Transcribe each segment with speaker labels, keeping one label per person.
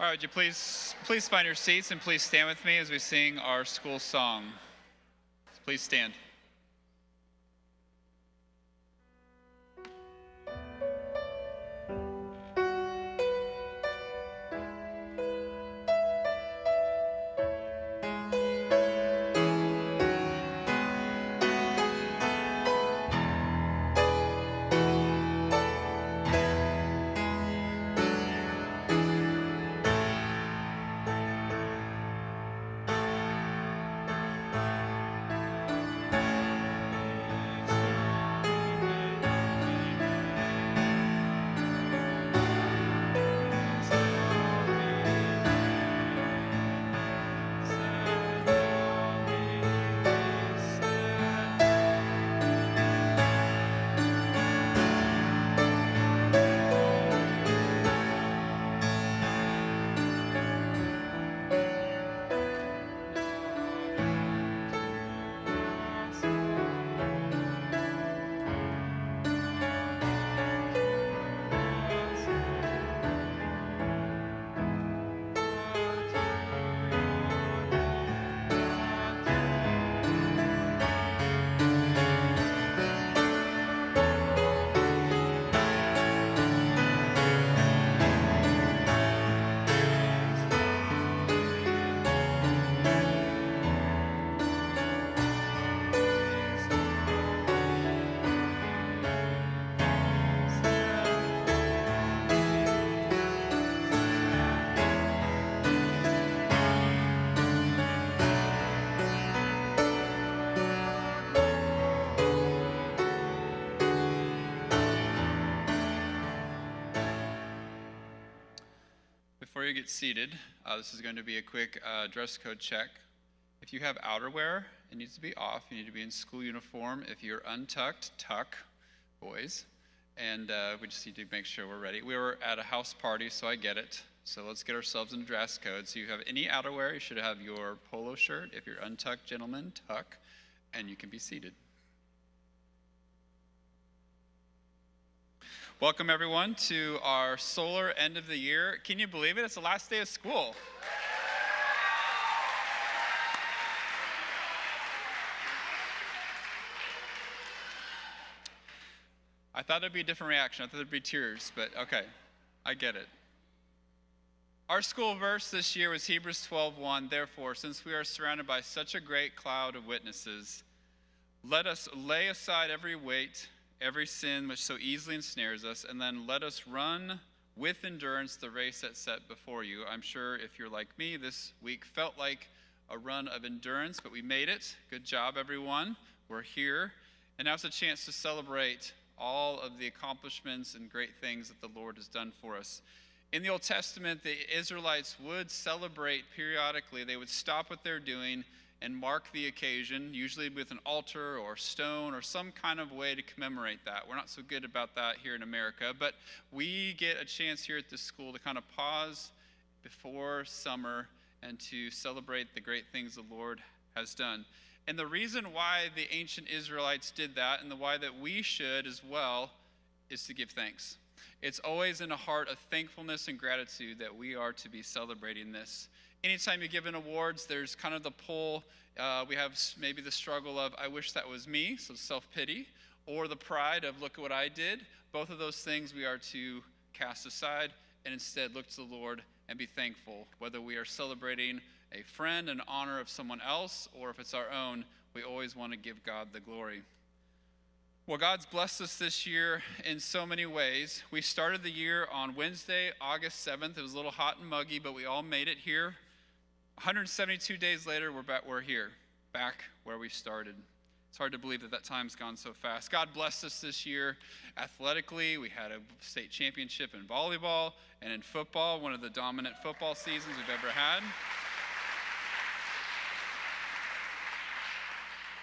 Speaker 1: All right, would you please find your seats and please stand with me as we sing our school song. Please stand. Before you get seated, this is going to be a quick dress code check. If you have outerwear, it needs to be off. You need to be in school uniform. If you're untucked, tuck, boys. And we just need to make sure we're ready. We were at a house party, so I get it. So let's get ourselves in dress code. So you have any outerwear, you should have your polo shirt. If you're untucked, gentlemen, tuck, and you can be seated. Welcome, everyone, to our SoLaR end of the year. Can you believe it? It's the last day of school. I thought there'd be a different reaction. I thought there'd be tears, but okay, I get it. Our school verse this year was Hebrews 12:1. Therefore, since we are surrounded by such a great cloud of witnesses, let us lay aside every weight, every sin which so easily ensnares us, and then let us run with endurance the race that's set before you. I'm sure if you're like me, this week felt like a run of endurance, but we made it. Good job, everyone. We're here. And now it's a chance to celebrate all of the accomplishments and great things that the Lord has done for us. In the Old Testament, the Israelites would celebrate periodically. They would stop what they're doing and mark the occasion, usually with an altar or stone or some kind of way to commemorate that. We're not so good about that here in America, but we get a chance here at this school to kind of pause before summer and to celebrate the great things the Lord has done. And the reason why the ancient Israelites did that and the why that we should as well is to give thanks. It's always in a heart of thankfulness and gratitude that we are to be celebrating this. Anytime you give in awards, there's kind of the pull. We have maybe the struggle of, I wish that was me, so self-pity, or the pride of, look at what I did. Both of those things we are to cast aside and instead look to the Lord and be thankful. Whether we are celebrating a friend in honor of someone else, or if it's our own, we always want to give God the glory. Well, God's blessed us this year in so many ways. We started the year on Wednesday, August 7th. It was a little hot and muggy, but we all made it here. 172 days later, we're here, back where we started. It's hard to believe that time's gone so fast. God blessed us this year athletically. We had a state championship in volleyball and in football, one of the dominant football seasons we've ever had.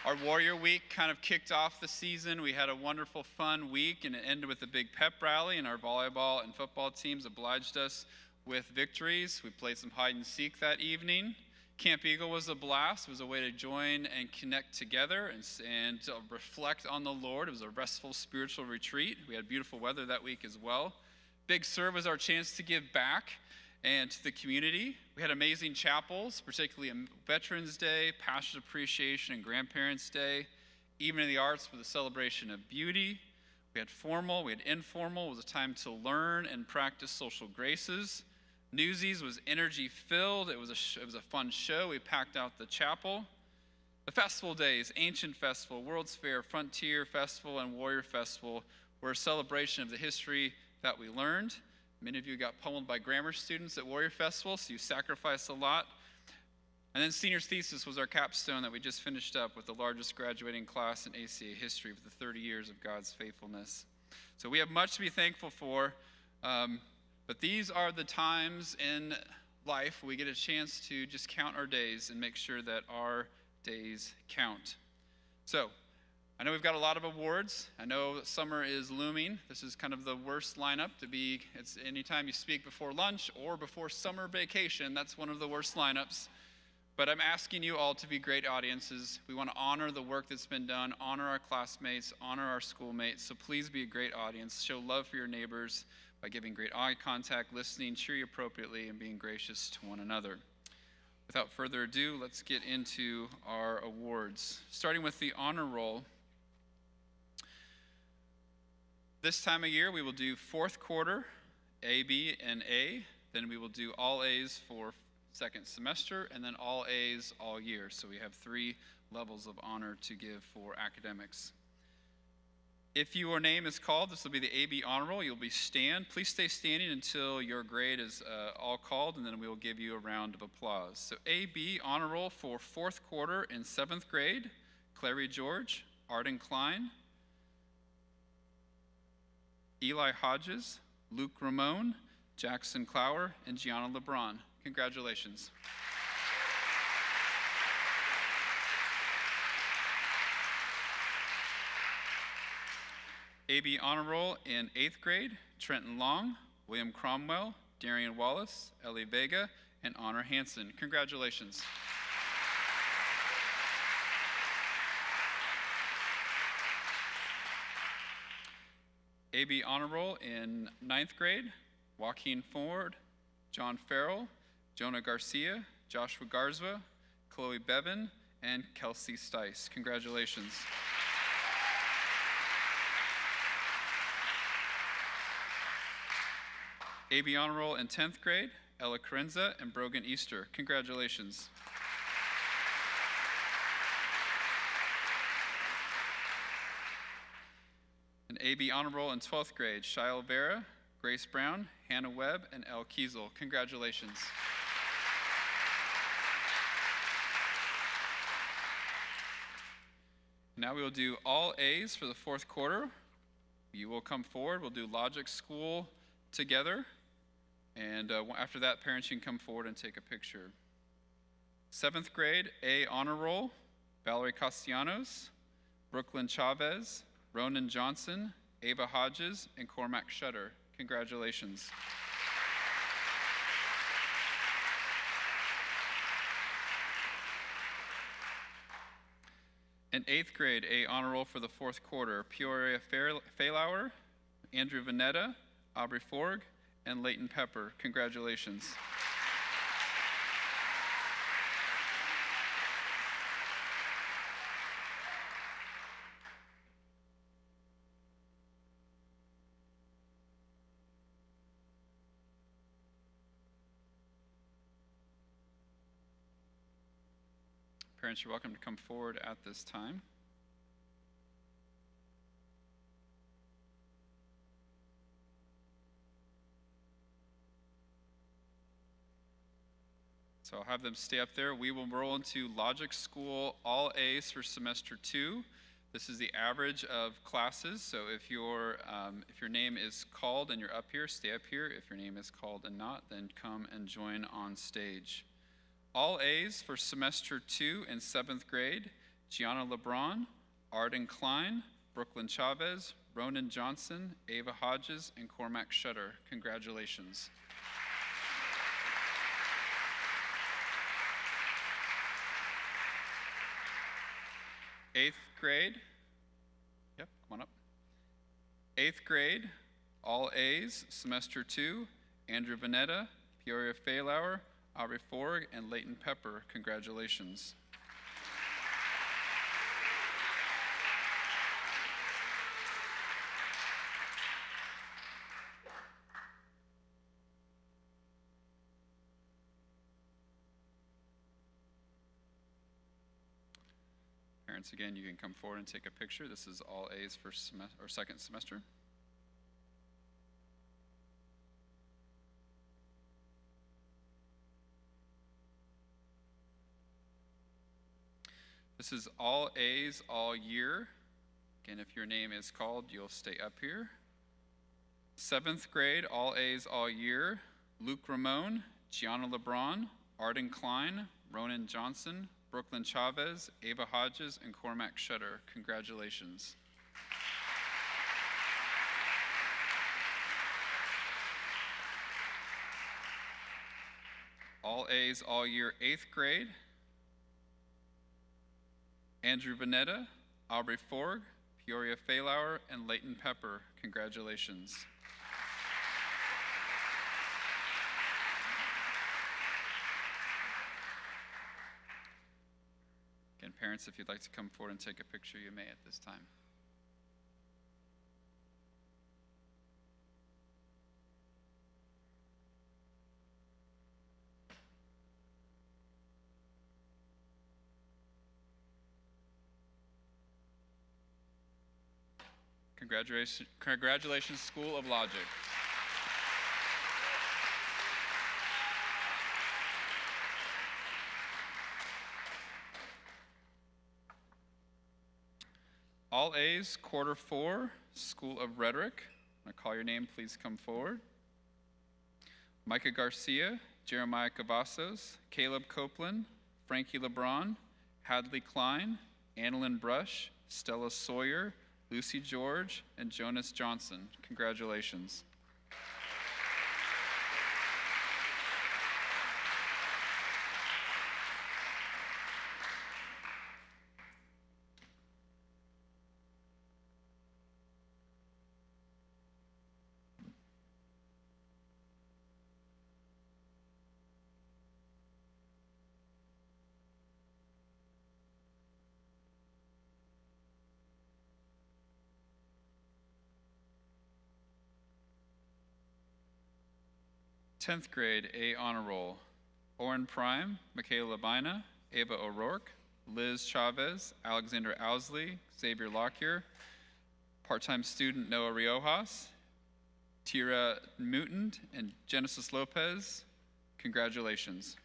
Speaker 1: Our Warrior Week kind of kicked off the season. We had a wonderful, fun week, and it ended with a big pep rally, and our volleyball and football teams obliged us with victories. We played some hide and seek that evening. Camp Eagle was a blast. It was a way to join and connect together and reflect on the Lord. It was a restful spiritual retreat. We had beautiful weather that week as well. Big Sur was our chance to give back. And to the community, we had amazing chapels, particularly on Veterans Day, Pastor's Appreciation, and Grandparents' Day. Even in the arts for the celebration of beauty. We had formal, we had informal. It was a time to learn and practice social graces. Newsies was energy-filled. It was a fun show. We packed out the chapel. The festival days, Ancient Festival, World's Fair, Frontier Festival, and Warrior Festival were a celebration of the history that we learned. Many of you got pummeled by grammar students at Warrior Festival, so you sacrificed a lot. And then senior's thesis was our capstone that we just finished up with the largest graduating class in ACA history with the 30 years of God's faithfulness. So we have much to be thankful for, but these are the times in life we get a chance to just count our days and make sure that our days count. So I know we've got a lot of awards. I know that summer is looming. This is kind of the worst lineup to be. It's anytime you speak before lunch or before summer vacation, that's one of the worst lineups. But I'm asking you all to be great audiences. We want to honor the work that's been done, honor our classmates, honor our schoolmates. So please be a great audience. Show love for your neighbors by giving great eye contact, listening, cheering appropriately, and being gracious to one another. Without further ado, let's get into our awards. Starting with the honor roll. This time of year, we will do fourth quarter, A, B, and A. Then we will do all A's for second semester, and then all A's all year. So we have 3 levels of honor to give for academics. If your name is called, this will be the AB honor roll. You'll be Please stay standing until your grade is all called, and then we will give you a round of applause. So AB honor roll for fourth quarter in 7th grade, Clary George, Arden Klein, Eli Hodges, Luke Ramon, Jackson Clower, and Gianna LeBron. Congratulations. AB honor roll in 8th grade, Trenton Long, William Cromwell, Darian Wallace, Ellie Vega, and Honor Hansen. Congratulations. AB honor roll in 9th grade, Joaquin Ford, John Farrell, Jonah Garcia, Joshua Garzwa, Chloe Bevan, and Kelsey Stice. Congratulations. AB honor roll in 10th grade, Ella Carenza and Brogan Easter. Congratulations. An AB honor roll in 12th grade, Shail Vera, Grace Brown, Hannah Webb, and Elle Kiesel. Congratulations. Now we will do all A's for the fourth quarter. You will come forward. We'll do Logic School together. And after that, parents, you can come forward and take a picture. 7th grade, A honor roll, Valerie Castellanos, Brooklyn Chavez, Ronan Johnson, Ava Hodges, and Cormac Shutter. Congratulations. In 8th grade, A honor roll for the fourth quarter, Peoria Faylauer, Andrew Vanetta, Aubrey Forg, and Leighton Pepper. Congratulations. Parents, you're welcome to come forward at this time. So I'll have them stay up there. We will roll into Logic School all A's for semester 2. This is the average of classes. So if your name is called and you're up here, stay up here. If your name is called and not, then come and join on stage. All A's for semester 2 in 7th grade, Gianna LeBron, Arden Klein, Brooklyn Chavez, Ronan Johnson, Ava Hodges, and Cormac Shutter. Congratulations. 8th grade, yep, come on up. 8th grade, all A's, semester 2, Andrew Vanetta, Peoria Faylauer, Aubrey Forg, and Leighton Pepper. Congratulations. Parents, again, you can come forward and take a picture. This is all A's for second semester. This is all A's all year. Again, if your name is called, you'll stay up here. 7th grade, all A's all year. Luke Ramon, Gianna LeBron, Arden Klein, Ronan Johnson, Brooklyn Chavez, Ava Hodges, and Cormac Shutter. Congratulations. All A's all year, 8th grade. Andrew Vanetta, Aubrey Forg, Peoria Faylauer, and Leighton Pepper. Congratulations. Again, parents, if you'd like to come forward and take a picture, you may at this time. Congratulations, School of Logic. All A's, quarter 4, School of Rhetoric. When I call your name, please come forward. Micah Garcia, Jeremiah Cavazos, Caleb Copeland, Frankie LeBron, Hadley Klein, Annalyn Brush, Stella Sawyer, Lucy George, and Jonas Johnson. Congratulations. Tenth grade, A honor roll. Oren Prime, Michaela Labina, Ava O'Rourke, Liz Chavez, Alexander Owsley, Xavier Lockyer, part-time student Noah Riojas, Tira Mutant, and Genesis Lopez. Congratulations.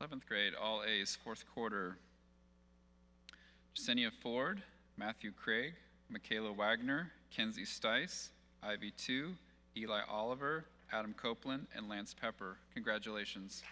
Speaker 1: Eleventh grade, all A's, fourth quarter. Jasenia Ford, Matthew Craig, Michaela Wagner, Kenzie Stice, Ivy 2, Eli Oliver, Adam Copeland, and Lance Pepper. Congratulations.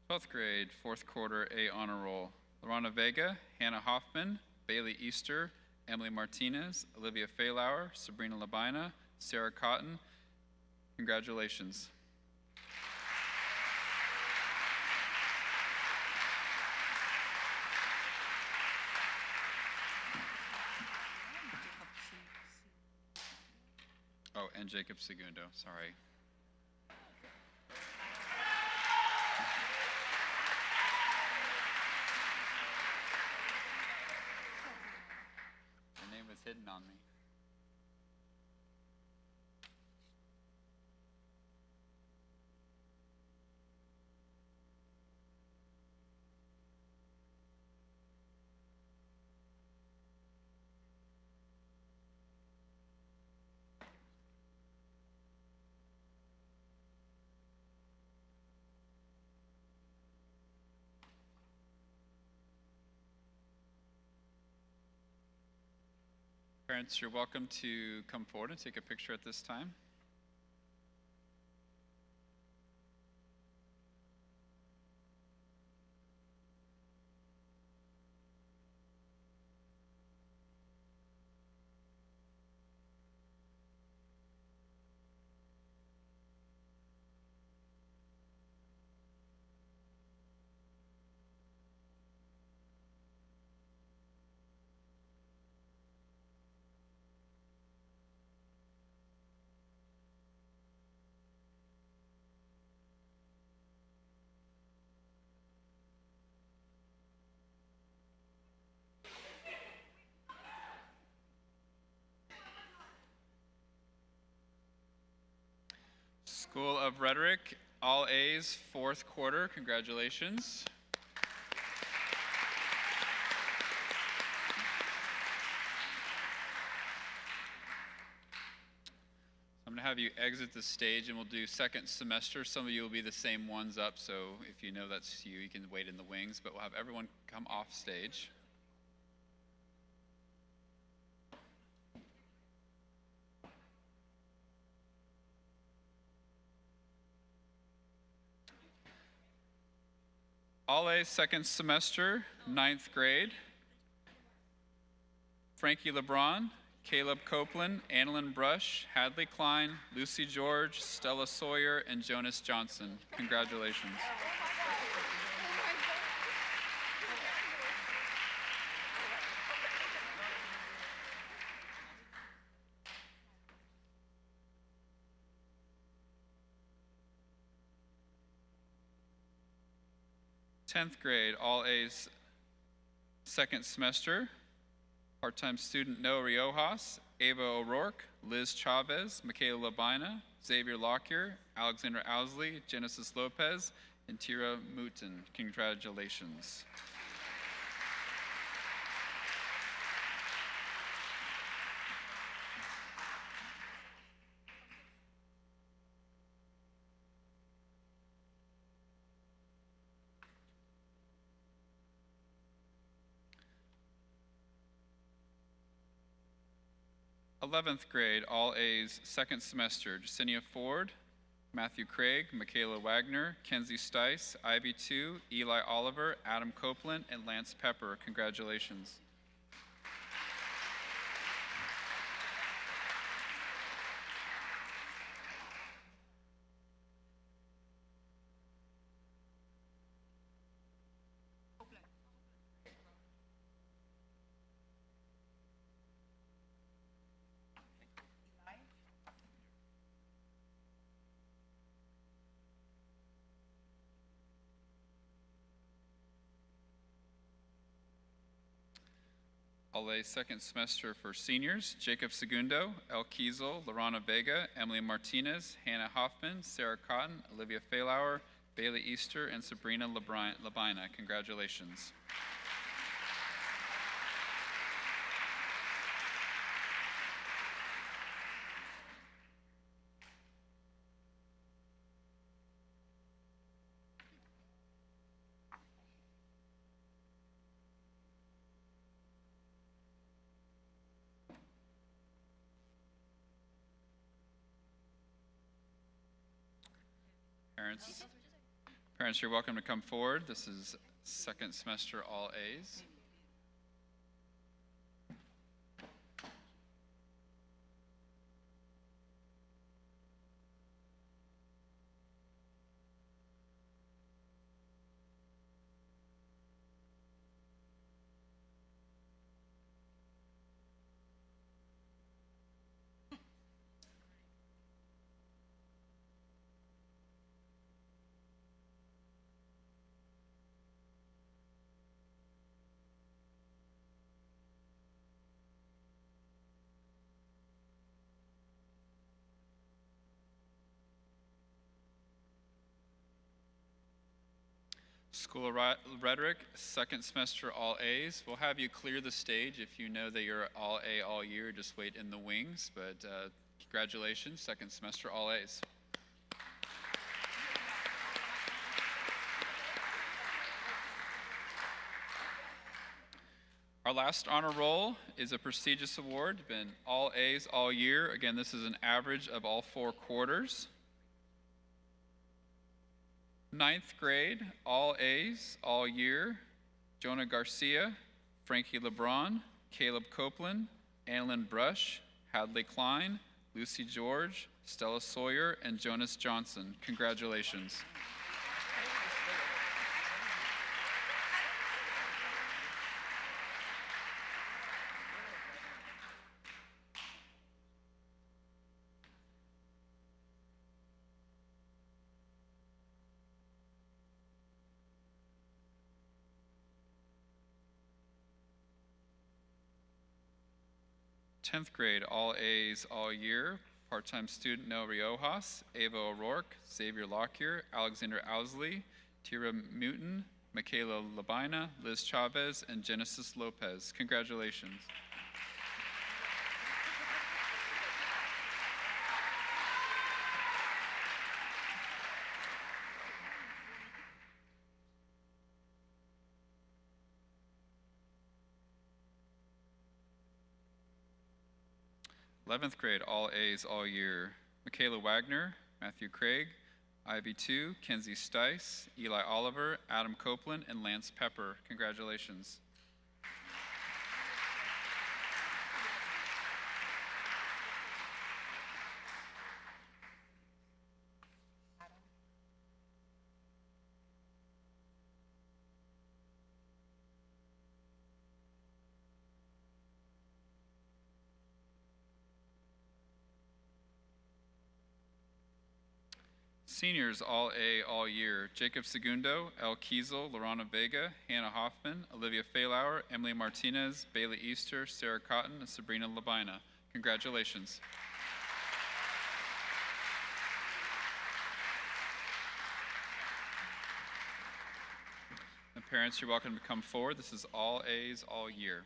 Speaker 1: Twelfth grade, fourth quarter, A honor roll. Lorana Vega, Hannah Hoffman, Bailey Easter, Emily Martinez, Olivia Faylauer, Sabrina Labina, Sarah Cotton. Congratulations. Oh, and Jacob Segundo, sorry. Your name was hidden on me. Parents, you're welcome to come forward and take a picture at this time. School of Rhetoric, all A's, fourth quarter. Congratulations. I'm going to have you exit the stage and we'll do second semester. Some of you will be the same ones up, so if you know that's you, you can wait in the wings, but we'll have everyone come off stage. All A, second semester, ninth grade. Frankie LeBron, Caleb Copeland, Annalyn Brush, Hadley Klein, Lucy George, Stella Sawyer, and Jonas Johnson. Congratulations. 10th grade, all A's, second semester. Part-time student Noah Riojas, Ava O'Rourke, Liz Chavez, Michaela Labina, Xavier Lockyer, Alexander Owsley, Genesis Lopez, and Tira Mouton. Congratulations. '11th grade, all A's, second semester, Jacinia Ford, Matthew Craig, Michaela Wagner, Kenzie Stice, Ivy 2, Eli Oliver, Adam Copeland, and Lance Pepper. Congratulations. All A, second semester for seniors, Jacob Segundo, El Kiesel, Lorana Vega, Emily Martinez, Hannah Hoffman, Sarah Cotton, Olivia Faylauer, Bailey Easter, and Sabrina Labina. Congratulations. Parents, you're welcome to come forward. This is second semester all A's. School of Rhetoric, second semester all A's. We'll have you clear the stage if you know that you're all A all year. Just wait in the wings, but congratulations, second semester all A's. Our last honor roll is a prestigious award, been all A's all year. Again, this is an average of all 4 quarters. 9th grade, all A's all year. Jonah Garcia, Frankie LeBron, Caleb Copeland, Annalyn Brush, Hadley Klein, Lucy George, Stella Sawyer, and Jonas Johnson. Congratulations. 10th grade, all A's all year. Part-time student Noah Riojas, Ava O'Rourke, Xavier Lockyer, Alexander Owsley, Tira Mouton, Michaela Labina, Liz Chavez, and Genesis Lopez. Congratulations. Eleventh grade, all A's all year. Michaela Wagner, Matthew Craig, Ivy 2, Kenzie Stice, Eli Oliver, Adam Copeland, and Lance Pepper. Congratulations. Seniors, all A all year. Jacob Segundo, El Kiesel, Lorana Vega, Hannah Hoffman, Olivia Faylauer, Emily Martinez, Bailey Easter, Sarah Cotton, and Sabrina Labina. Congratulations. And parents, you're welcome to come forward. This is all A's all year.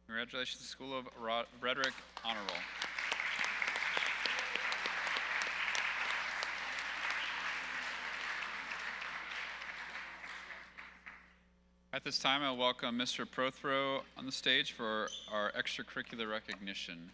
Speaker 1: Congratulations, School of Rhetoric Honor Roll. At this time, I'll welcome Mr. Prothrow on the stage for our extracurricular recognition.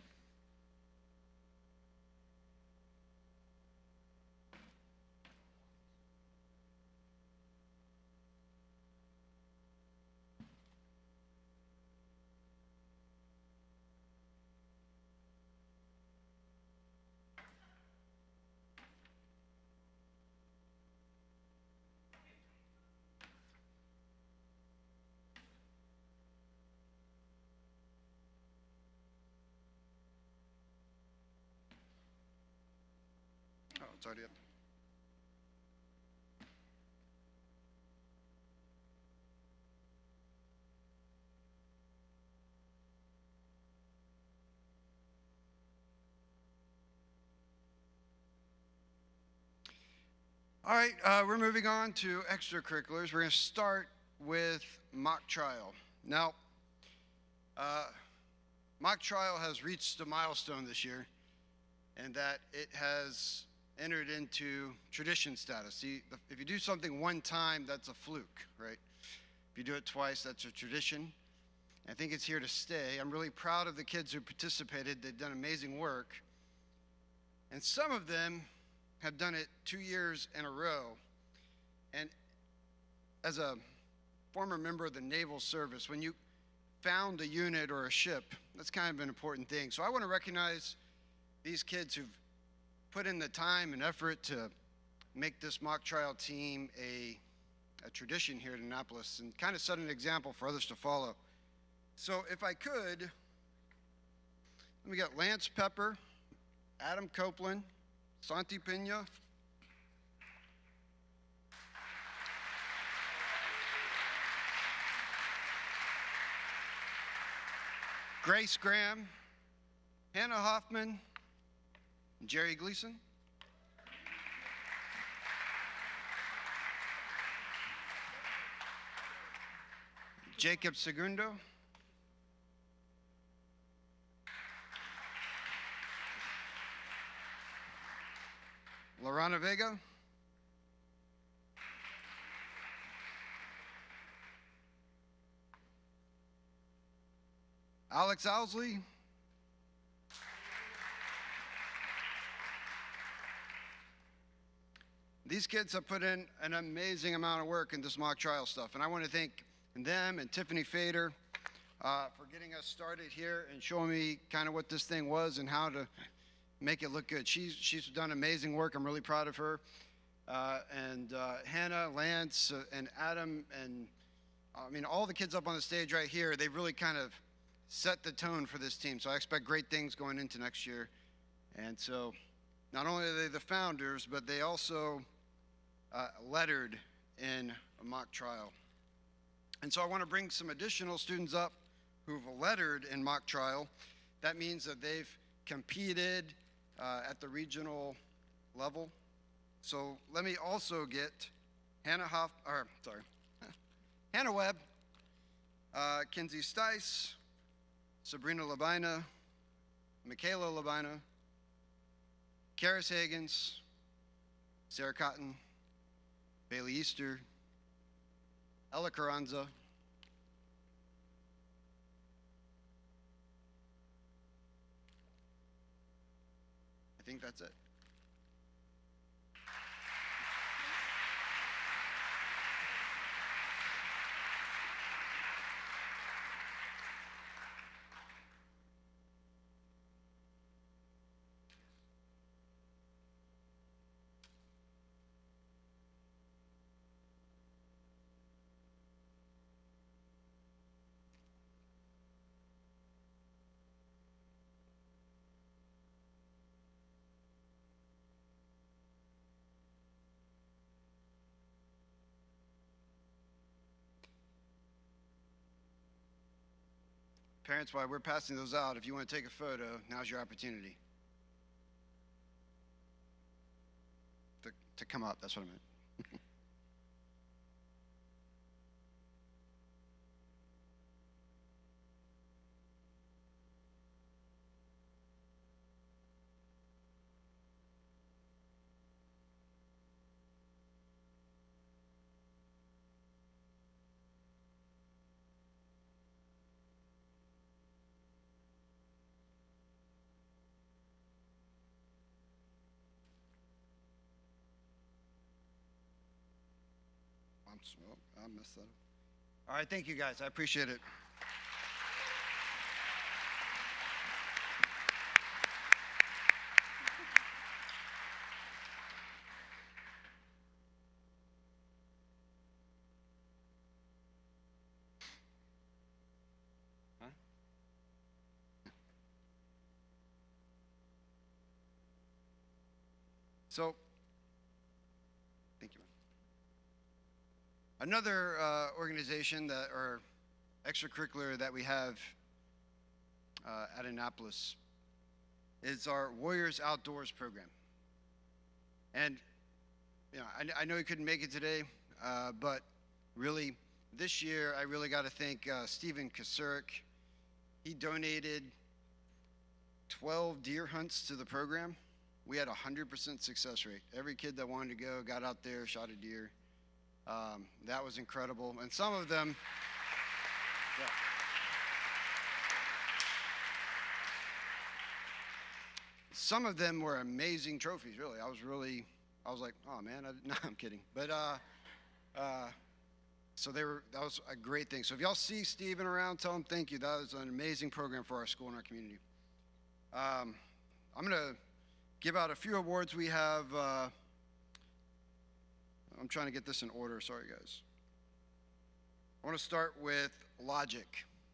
Speaker 2: Oh, it's already up. All right, we're moving on to extracurriculars. We're going to start with mock trial. Now, mock trial has reached a milestone this year, and that it has entered into tradition status. See, if you do something one time, that's a fluke, right? If you do it twice, that's a tradition. I think it's here to stay. I'm really proud of the kids who participated. They've done amazing work. And some of them have done it 2 years in a row. And as a former member of the Naval Service, when you found a unit or a ship, that's kind of an important thing. So I want to recognize these kids who've put in the time and effort to make this mock trial team a tradition here at Annapolis and kind of set an example for others to follow. So if I could, let me get Lance Pepper, Adam Copeland, Santi Pena, Grace Graham, Hannah Hoffman, and Jerry Gleason. Jacob Segundo. Lorana Vega. Alex Owsley. These kids have put in an amazing amount of work in this mock trial stuff, and I want to thank them and Tiffany Fader for getting us started here and showing me kind of what this thing was and how to make it look good. She's done amazing work. I'm really proud of her. And Hannah, Lance, and Adam, and I mean, all the kids up on the stage right here, they've really kind of set the tone for this team. So I expect great things going into next year. And so not only are they the founders, but they also lettered in a mock trial. And so I want to bring some additional students up who've lettered in mock trial. That means that they've competed at the regional level. So let me also get Hannah Webb, Kinsey Stice, Sabrina Labina, Michaela Labina, Karis Higgins, Sarah Cotton, Bailey Easter, Ella Carranza, I think that's it. Parents, while we're passing those out, if you want to take a photo, now's your opportunity. To come up, that's what I meant. I messed that up. All right, thank you guys. I appreciate it. So, thank you. Another organization that, or extracurricular that we have at Annapolis is our Warriors Outdoors program. And you know, I know he couldn't make it today, but really this year I really got to thank Stephen Kasurik. He donated 12 deer hunts to the program. We had a 100% success rate. Every kid that wanted to go got out there, shot a deer. That was incredible. And some of them, yeah. some of them were amazing trophies, really. I was like, oh man, no, I'm kidding. But so that was a great thing. So if y'all see Steven around, tell him thank you. That was an amazing program for our school and our community. I'm going to give out a few awards we have. I'm trying to get this in order. Sorry, guys. I want to start with Logic.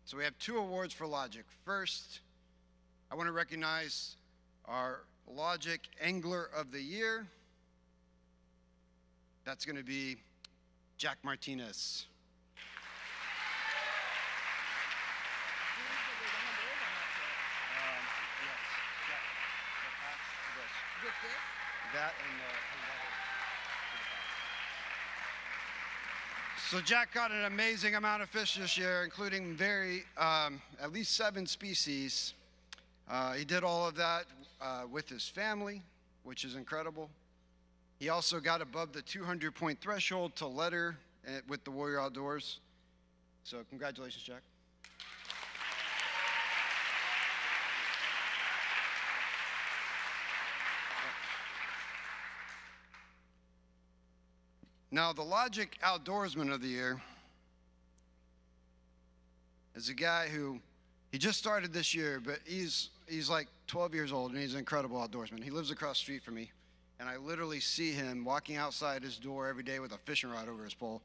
Speaker 2: So we have 2 awards for Logic. First, I want to recognize our Logic Angler of the Year. That's going to be Jack Martinez. That and So Jack caught an amazing amount of fish this year, including at least 7 species. He did all of that with his family, which is incredible. He also got above the 200-point threshold to letter with the Warrior Outdoors. So congratulations, Jack. Now, the Logic Outdoorsman of the Year is a guy who, he just started this year, but he's like 12 years old, and he's an incredible outdoorsman. He lives across the street from me, and I literally see him walking outside his door every day with a fishing rod over his pole.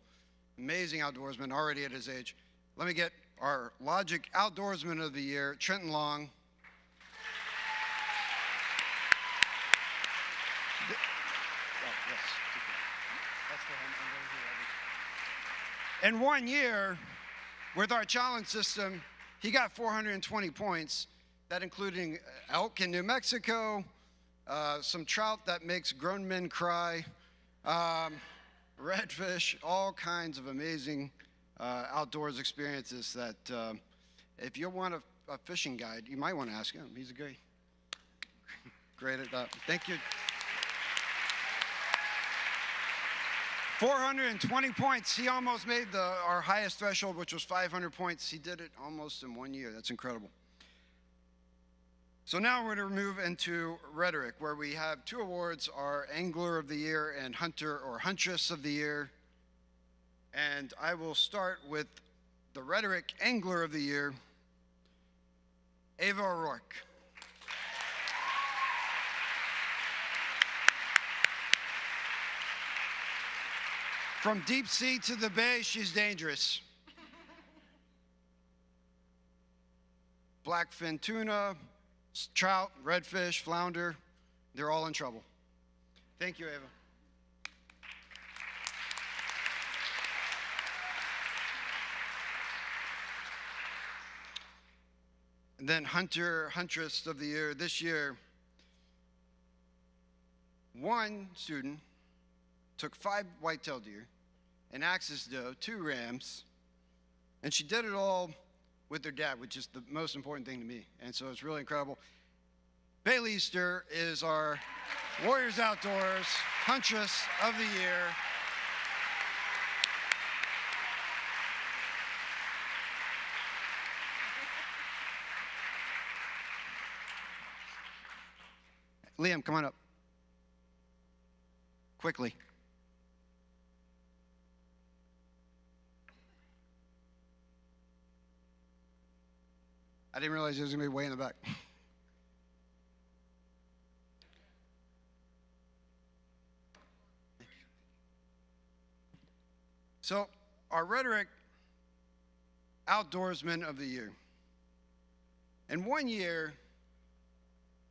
Speaker 2: Amazing outdoorsman, already at his age. Let me get our Logic Outdoorsman of the Year, Trenton Long. In 1 year, with our challenge system, he got 420 points. That including elk in New Mexico, some trout that makes grown men cry, redfish, all kinds of amazing outdoors experiences that if you want a fishing guide, you might want to ask him. He's great at that. Thank you. 420 points. He almost made our highest threshold, which was 500 points. He did it almost in 1 year. That's incredible. So now we're going to move into Rhetoric, where we have 2 awards, our Angler of the Year and Hunter or Huntress of the Year. And I will start with the Rhetoric Angler of the Year, Ava O'Rourke. From deep sea to the bay, she's dangerous. Blackfin tuna, trout, redfish, flounder, they're all in trouble. Thank you, Ava. And then Huntress of the Year. This year, one student took 5 white-tailed deer, an axis doe, 2 rams, and she did it all with their dad, which is the most important thing to me. And so it's really incredible. Bailey Easter is our Warriors Outdoors Huntress of the Year. Liam, come on up. Quickly. I didn't realize he was going to be way in the back. So, our Rhetoric Outdoorsman of the Year. In 1 year,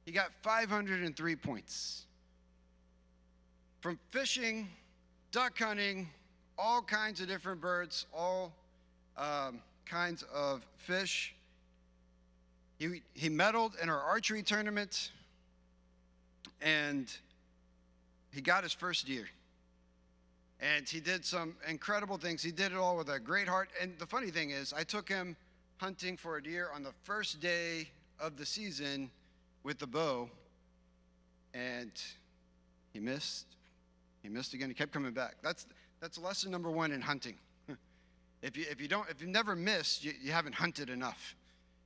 Speaker 2: he got 503 points. From fishing, duck hunting, all kinds of different birds, all kinds of fish. He medaled in our archery tournament, and he got his first deer. And he did some incredible things. He did it all with a great heart. And the funny thing is, I took him hunting for a deer on the first day of the season with the bow, and he missed. He missed again. He kept coming back. That's lesson number 1 in hunting. If you've never missed, you haven't hunted enough.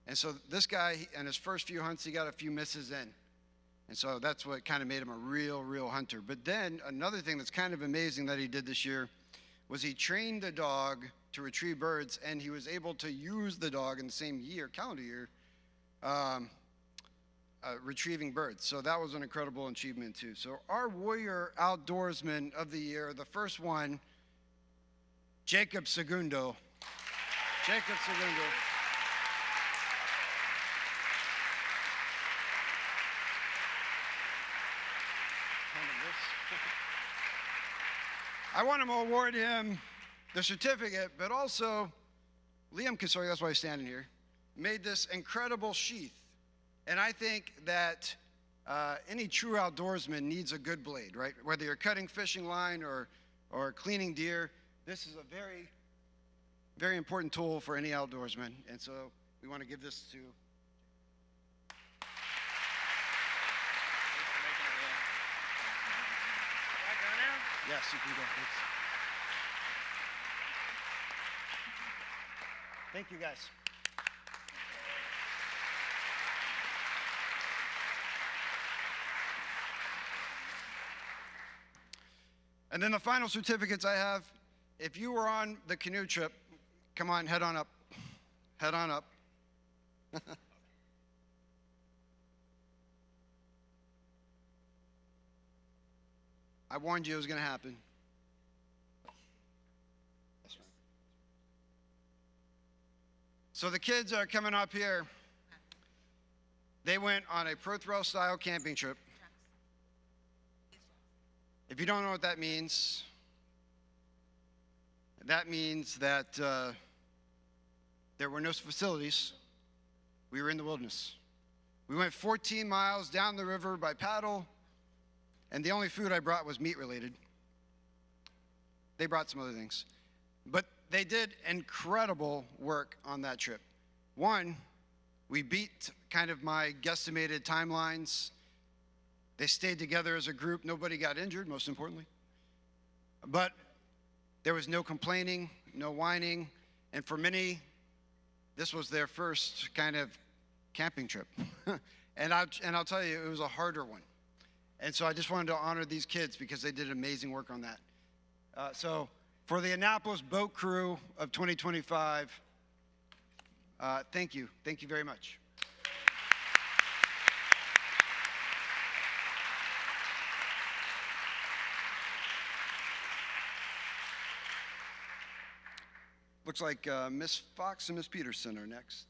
Speaker 2: And so this guy, in his first few hunts, he got a few misses in. And so that's what kind of made him a real hunter. But then another thing that's kind of amazing that he did this year was he trained the dog to retrieve birds, and he was able to use the dog in the same year, calendar year, retrieving birds. So that was an incredible achievement too. So our warrior outdoorsman of the year, the first one, Jacob Segundo. Jacob Segundo. I want to award him the certificate, but also Liam Kasoy, that's why he's standing here, made this incredible sheath. And I think that any true outdoorsman needs a good blade, right? Whether you're cutting fishing line or cleaning deer, this is a very, very important tool for any outdoorsman. And so we want to give this to. Yes, you can go. Thanks. Thank you, guys. And then the final certificates I have, if you were on the canoe trip, come on, head on up. Head on up. I warned you it was going to happen. So the kids are coming up here. They went on a Pro Thrill style camping trip. If you don't know what that means that there were no facilities. We were in the wilderness. We went 14 miles down the river by paddle. And the only food I brought was meat related. They brought some other things. But they did incredible work on that trip. One, we beat kind of my guesstimated timelines. They stayed together as a group. Nobody got injured, most importantly. But there was no complaining, no whining. And for many, this was their first kind of camping trip. and I'll tell you, it was a harder one. And so I just wanted to honor these kids because they did amazing work on that. So for the Annapolis boat crew of 2025, thank you. Thank you very much. Looks like Miss Fox and Miss Peterson are next.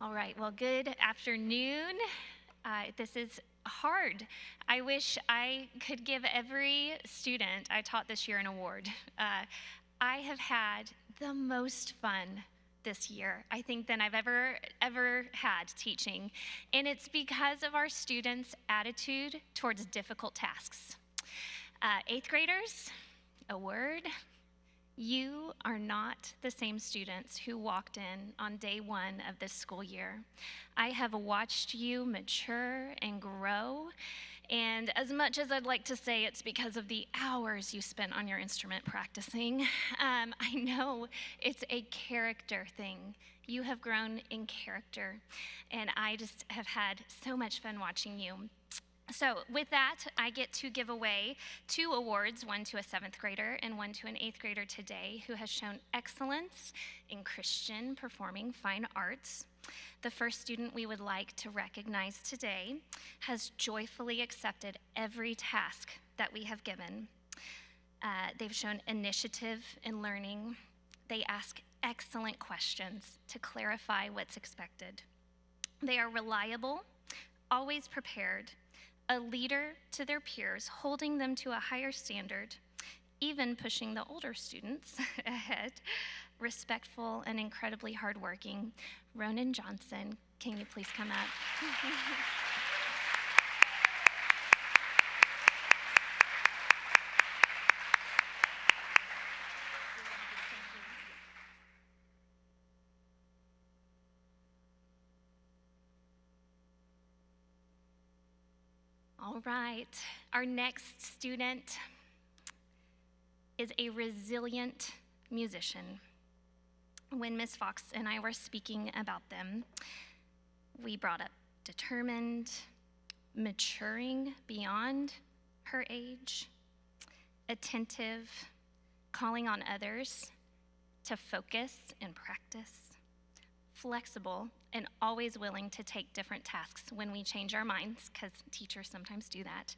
Speaker 3: All right, well, good afternoon. This is hard. I wish I could give every student I taught this year an award. I have had the most fun this year, I think, than I've ever had teaching. And it's because of our students' attitude towards difficult tasks. 8th graders, a word. You are not the same students who walked in on day 1 of this school year. I have watched you mature and grow, and as much as I'd like to say it's because of the hours you spent on your instrument practicing, I know it's a character thing. You have grown in character, and I just have had so much fun watching you. So with that, I get to give away 2 awards, one to a 7th grader and one to an 8th grader today who has shown excellence in Christian performing fine arts. The first student we would like to recognize today has joyfully accepted every task that we have given. They've shown initiative in learning. They ask excellent questions to clarify what's expected. They are reliable, always prepared, a leader to their peers, holding them to a higher standard, even pushing the older students ahead, respectful and incredibly hardworking. Ronan Johnson, can you please come up? All right, our next student is a resilient musician. When Ms. Fox and I were speaking about them, we brought up determined, maturing beyond her age, attentive, calling on others to focus and practice, flexible, and always willing to take different tasks when we change our minds, because teachers sometimes do that.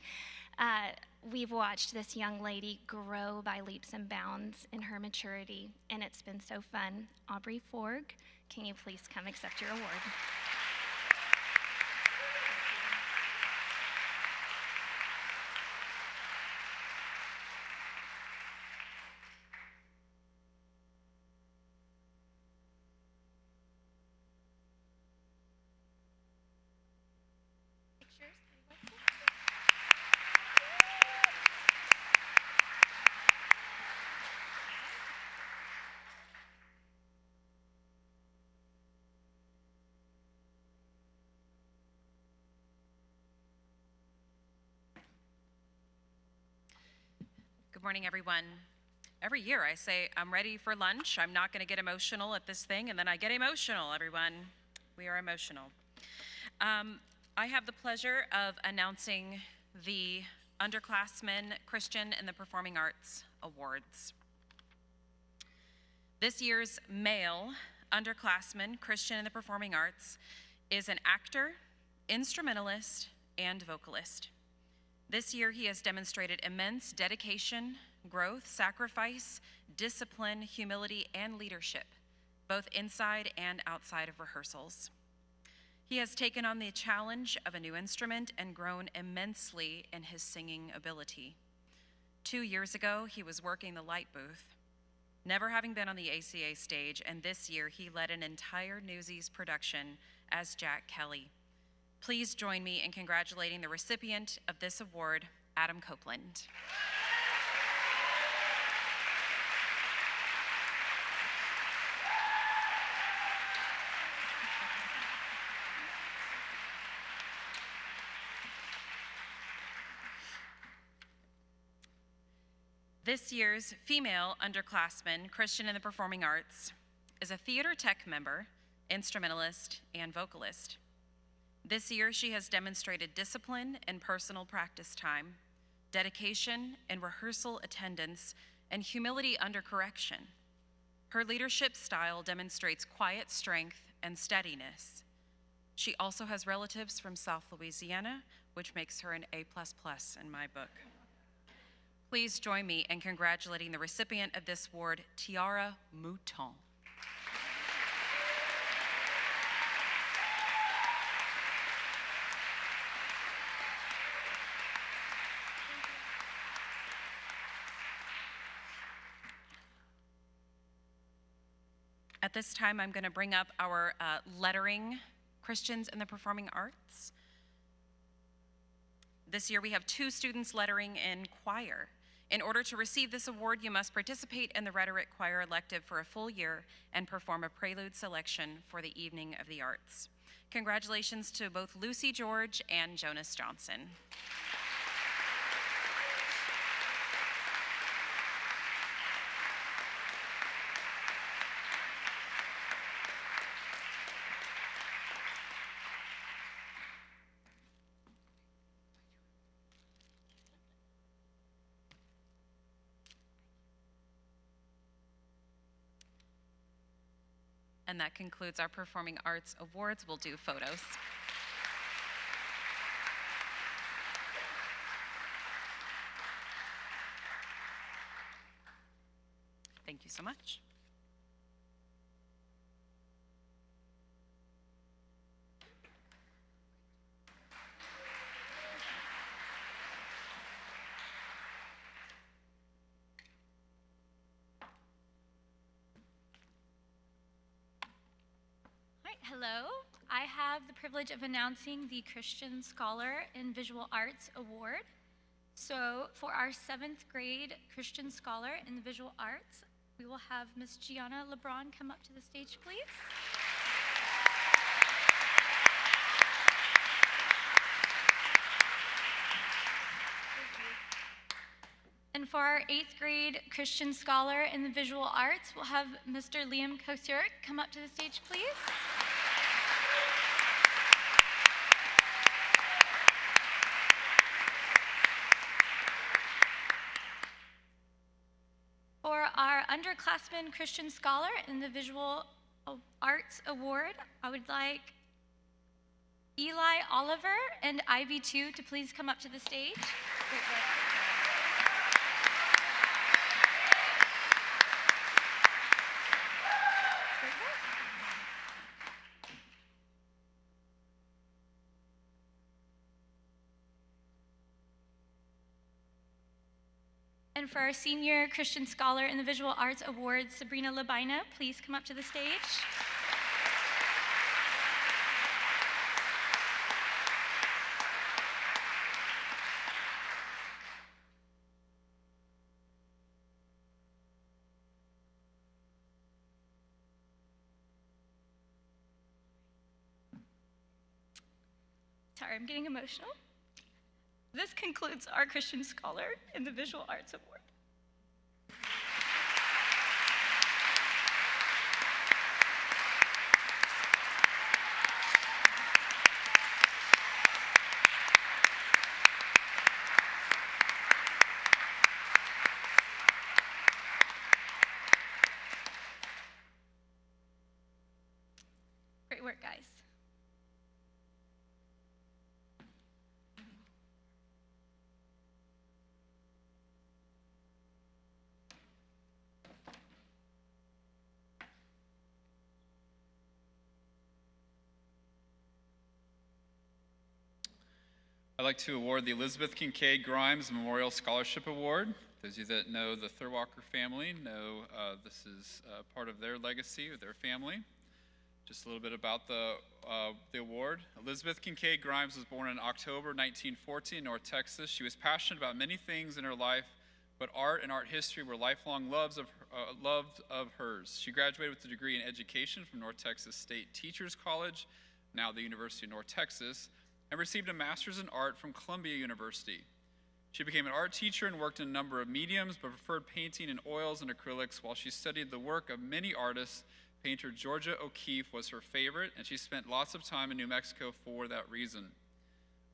Speaker 3: We've watched this young lady grow by leaps and bounds in her maturity, and it's been so fun. Aubrey Forg, can you please come accept your award?
Speaker 4: Good morning, everyone. Every year I say, I'm ready for lunch. I'm not going to get emotional at this thing, and then I get emotional, everyone. We are emotional. I have the pleasure of announcing the Underclassmen Christian in the Performing Arts Awards. This year's male underclassman Christian in the Performing Arts is an actor, instrumentalist, and vocalist. This year, he has demonstrated immense dedication, growth, sacrifice, discipline, humility, and leadership, both inside and outside of rehearsals. He has taken on the challenge of a new instrument and grown immensely in his singing ability. 2 years ago, he was working the light booth, never having been on the ACA stage, and this year, he led an entire Newsies production as Jack Kelly. Please join me in congratulating the recipient of this award, Adam Copeland. This year's female underclassman, Christian in the Performing Arts, is a theater tech member, instrumentalist, and vocalist. This year, she has demonstrated discipline in personal practice time, dedication in rehearsal attendance, and humility under correction. Her leadership style demonstrates quiet strength and steadiness. She also has relatives from South Louisiana, which makes her an A++ in my book. Please join me in congratulating the recipient of this award, Tiara Mouton. At this time, I'm going to bring up our lettering Christians in the Performing Arts. This year, we have 2 students lettering in choir. In order to receive this award, you must participate in the rhetoric choir elective for a full year and perform a prelude selection for the Evening of the Arts. Congratulations to both Lucy George and Jonas Johnson. And that concludes our Performing Arts Awards. We'll do photos. Thank you so much.
Speaker 5: Hello, I have the privilege of announcing the Christian Scholar in Visual Arts Award. So for our 7th grade Christian Scholar in the Visual Arts, we will have Miss Gianna LeBron come up to the stage, please. And for our 8th grade Christian Scholar in the Visual Arts, we'll have Mr. Liam Kosurik come up to the stage, please. For our underclassmen Christian Scholar in the Visual Arts Award, I would like Eli Oliver and Ivy 2 to please come up to the stage. Great work. And for our senior Christian Scholar in the Visual Arts Awards, Sabrina Labina, please come up to the stage. Sorry, I'm getting emotional. This concludes our Christian Scholar in the Visual Arts Award. Great work, guys.
Speaker 1: I'd like to award the Elizabeth Kincaid Grimes Memorial Scholarship Award. Those of you that know the Thurwalker family know this is part of their legacy, or their family. Just a little bit about the award. Elizabeth Kincaid Grimes was born in October 1914 in North Texas. She was passionate about many things in her life, but art and art history were lifelong loves of hers. She graduated with a degree in education from North Texas State Teachers College, now the University of North Texas, and received a master's in art from Columbia University. She became an art teacher and worked in a number of mediums, but preferred painting in oils and acrylics. While she studied the work of many artists, painter Georgia O'Keeffe was her favorite, and she spent lots of time in New Mexico for that reason.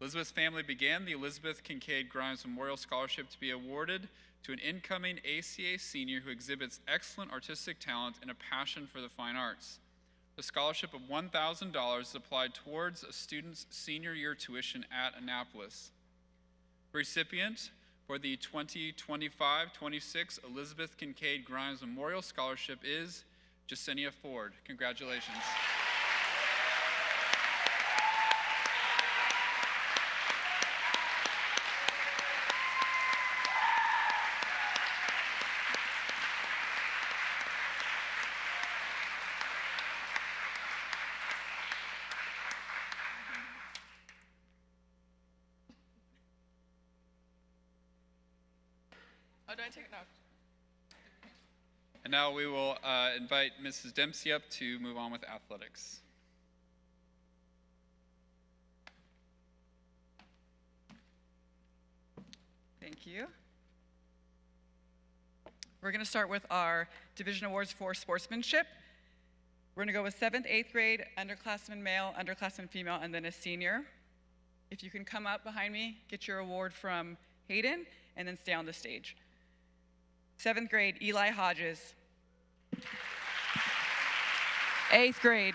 Speaker 1: Elizabeth's family began the Elizabeth Kincaid Grimes Memorial Scholarship to be awarded to an incoming ACA senior who exhibits excellent artistic talent and a passion for the fine arts. The scholarship of $1,000 is applied towards a student's senior year tuition at Annapolis. The recipient for the 2025-26 Elizabeth Kincaid Grimes Memorial Scholarship is Jasenia Ford. Congratulations.
Speaker 6: Oh, do I take it? No.
Speaker 1: And now we will invite Mrs. Dempsey up to move on with athletics.
Speaker 6: Thank you. We're going to start with our division awards for sportsmanship. We're going to go with 7th, 8th grade, underclassman male, underclassman female, and then a senior. If you can come up behind me, get your award from Hayden, and then stay on the stage. 7th grade, Eli Hodges. 8th grade,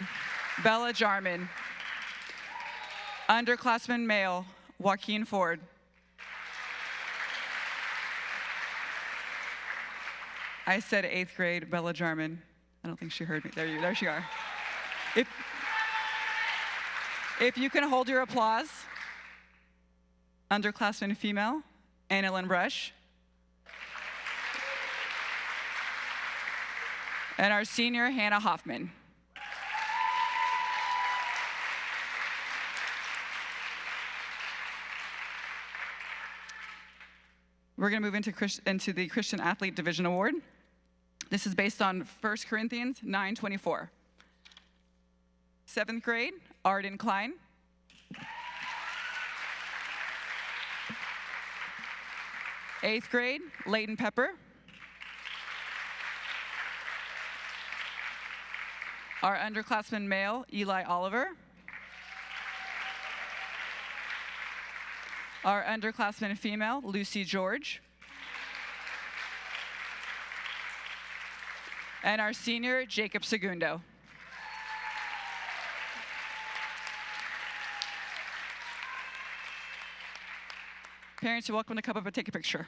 Speaker 6: Bella Jarman. Underclassman male, Joaquin Ford. I said 8th grade, Bella Jarman. I don't think she heard me. There she are. If you can hold your applause. Underclassman female, Annalyn Brush. And our senior, Hannah Hoffman. We're going to move into the Christian Athlete Division Award. This is based on 1 Corinthians 9:24. 7th grade, Arden Klein. 8th grade, Leighton Pepper. Our underclassman male, Eli Oliver. Our underclassman female, Lucy George. And our senior, Jacob Segundo. Parents, you're welcome to come up and take a picture.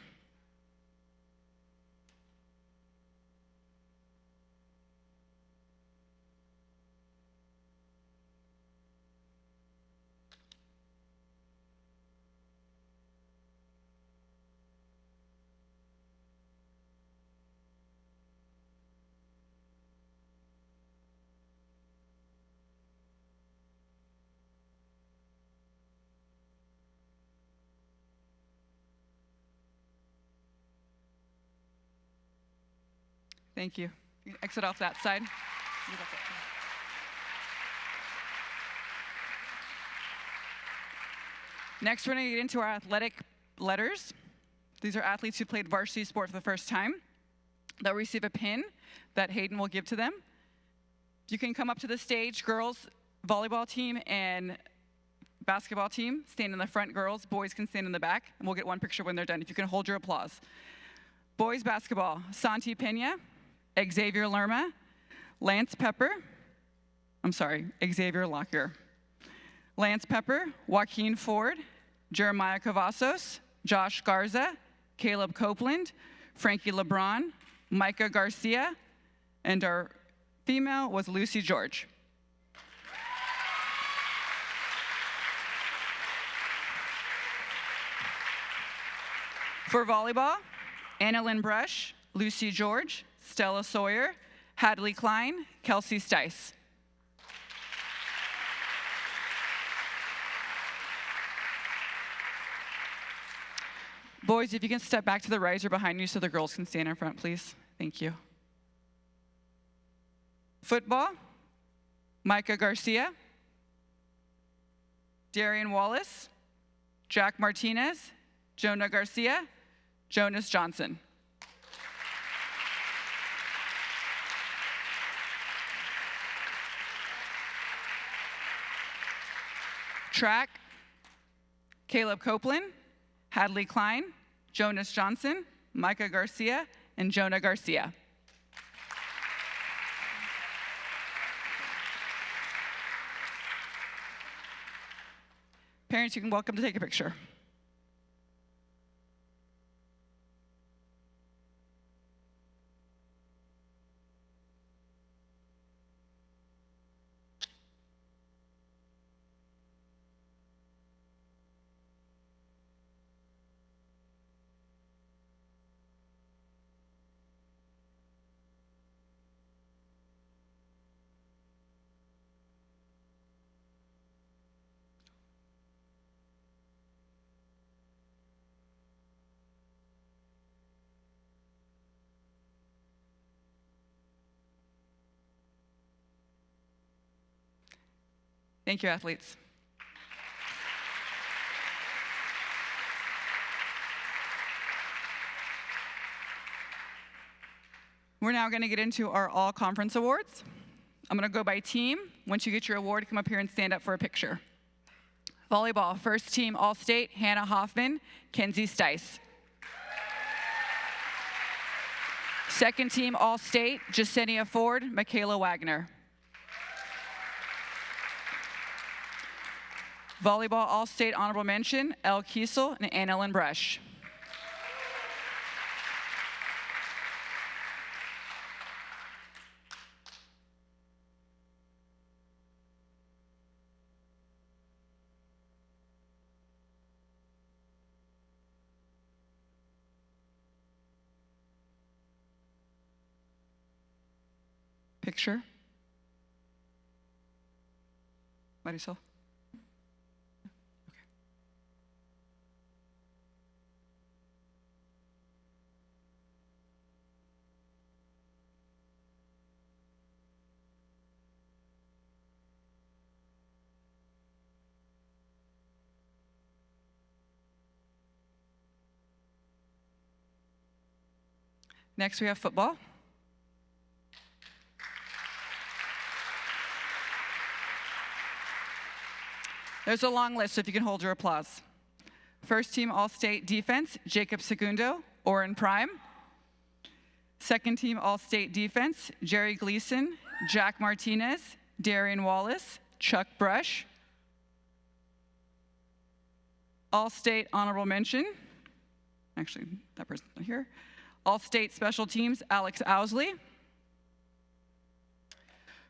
Speaker 6: Thank you. You can exit off that side. Next, we're going to get into our athletic letters. These are athletes who played varsity sport for the first time. They'll receive a pin that Hayden will give to them. You can come up to the stage. Girls volleyball team and basketball team stand in the front. Girls, boys can stand in the back, and we'll get one picture when they're done. If you can hold your applause. Boys basketball, Santi Pena, Xavier Lerma, Lance Pepper, Xavier Lockyer. Lance Pepper, Joaquin Ford, Jeremiah Cavazos, Josh Garza, Caleb Copeland, Frankie LeBron, Micah Garcia, and our female was Lucy George. For volleyball, Annalyn Brush, Lucy George, Stella Sawyer, Hadley Klein, Kelsey Stice. Boys, if you can step back to the riser behind you so the girls can stand in front, please. Thank you. Football, Micah Garcia, Darian Wallace, Jack Martinez, Jonah Garcia, Jonas Johnson. Track, Caleb Copeland, Hadley Klein, Jonas Johnson, Micah Garcia, and Jonah Garcia. Parents, you can welcome to take a picture. Thank you, athletes. We're now going to get into our all-conference awards. I'm going to go by team. Once you get your award, come up here and stand up for a picture. Volleyball, first team All-State, Hannah Hoffman, Kenzie Stice. Second team All-State, Jasenia Ford, Michaela Wagner. Volleyball All-State Honorable Mention, Elle Kiesel and Annalyn Brush. Picture. Marisol. Next, we have football. There's a long list, so if you can hold your applause. First team All-State defense, Jacob Segundo, Oren Prime. Second team All-State defense, Jerry Gleason, Jack Martinez, Darian Wallace, Chuck Brush. All-State honorable mention, actually, that person's not here. All-State special teams, Alex Owsley.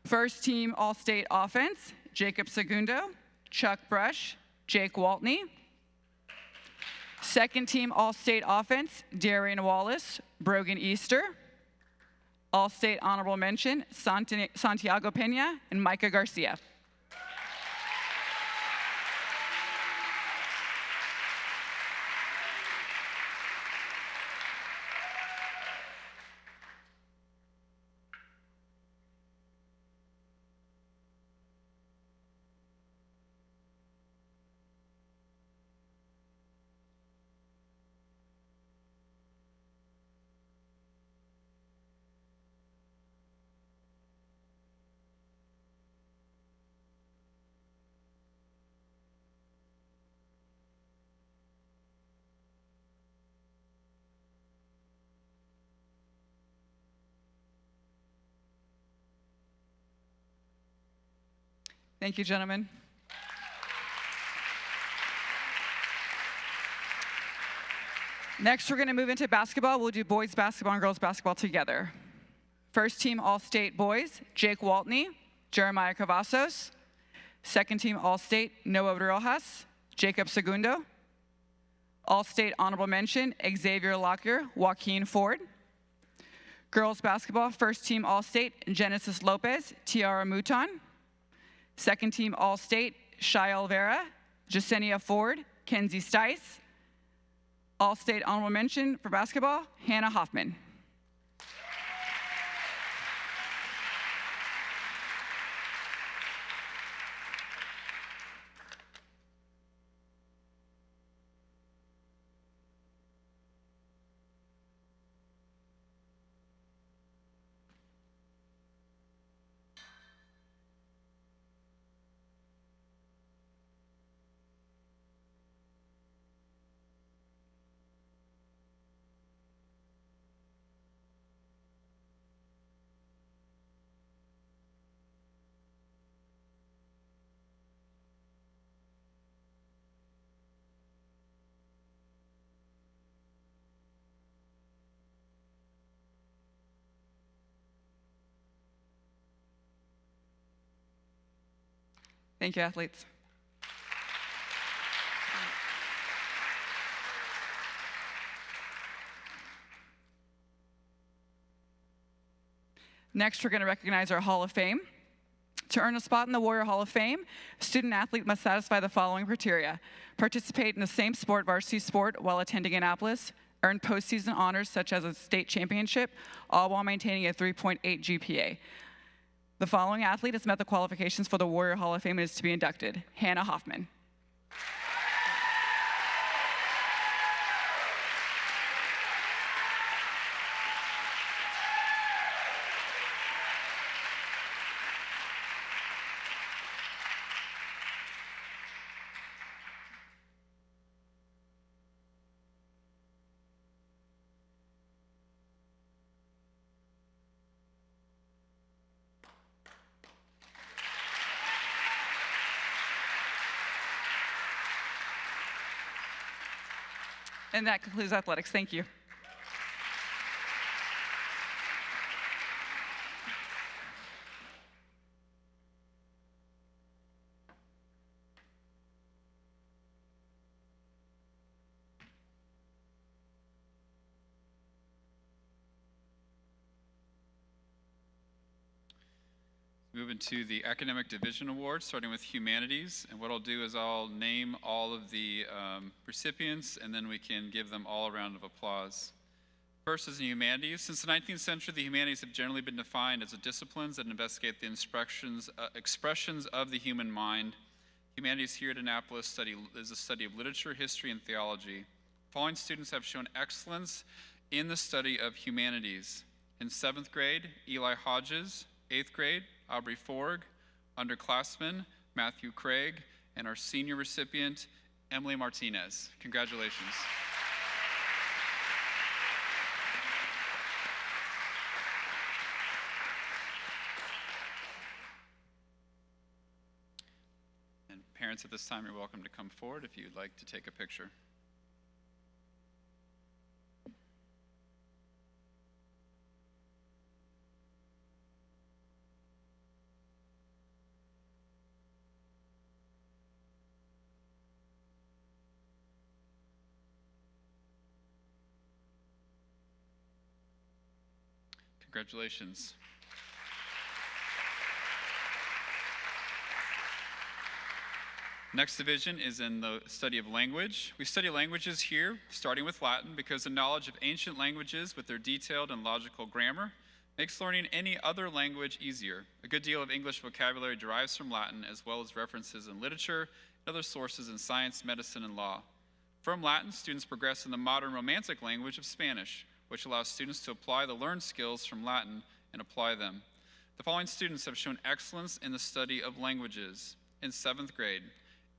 Speaker 6: First team All-State offense, Jacob Segundo, Chuck Brush, Jake Waltney. Second team All-State offense, Darian Wallace, Brogan Easter. All-State honorable mention, Santiago Pena and Micah Garcia. Thank you, gentlemen. Next, we're going to move into basketball. We'll do boys basketball and girls basketball together. First team All-State boys, Jake Waltney, Jeremiah Cavazos. Second team All-State, Noah Rojas, Jacob Segundo. All-State honorable mention, Xavier Lockyer, Joaquin Ford. Girls basketball, first team All-State, Genesis Lopez, Tiara Mouton. Second team All-State, Shai Olvera, Jasenia Ford, Kenzie Stice. All-State honorable mention for basketball, Hannah Hoffman. Thank you, athletes. Next, we're going to recognize our Hall of Fame. To earn a spot in the Warrior Hall of Fame, a student athlete must satisfy the following criteria: participate in the same sport, varsity sport, while attending Annapolis, earn postseason honors such as a state championship, all while maintaining a 3.8 GPA. The following athlete has met the qualifications for the Warrior Hall of Fame and is to be inducted: Hannah Hoffman. And that concludes athletics. Thank you.
Speaker 1: Move into the Academic Division Awards, starting with Humanities. And what I'll do is I'll name all of the recipients, and then we can give them all a round of applause. First is in Humanities. Since the 19th century, the Humanities have generally been defined as disciplines that investigate the expressions of the human mind. Humanities here at Annapolis is a study of literature, history, and theology. Following students have shown excellence in the study of humanities. In 7th grade, Eli Hodges. 8th grade, Aubrey Forg. Underclassmen, Matthew Craig. And our senior recipient, Emily Martinez. Congratulations. And parents at this time, you're welcome to come forward if you'd like to take a picture. Congratulations. Next division is in the study of language. We study languages here, starting with Latin, because the knowledge of ancient languages with their detailed and logical grammar makes learning any other language easier. A good deal of English vocabulary derives from Latin, as well as references in literature and other sources in science, medicine, and law. From Latin, students progress in the modern Romantic language of Spanish, which allows students to apply the learned skills from Latin and apply them. The following students have shown excellence in the study of languages. In 7th grade,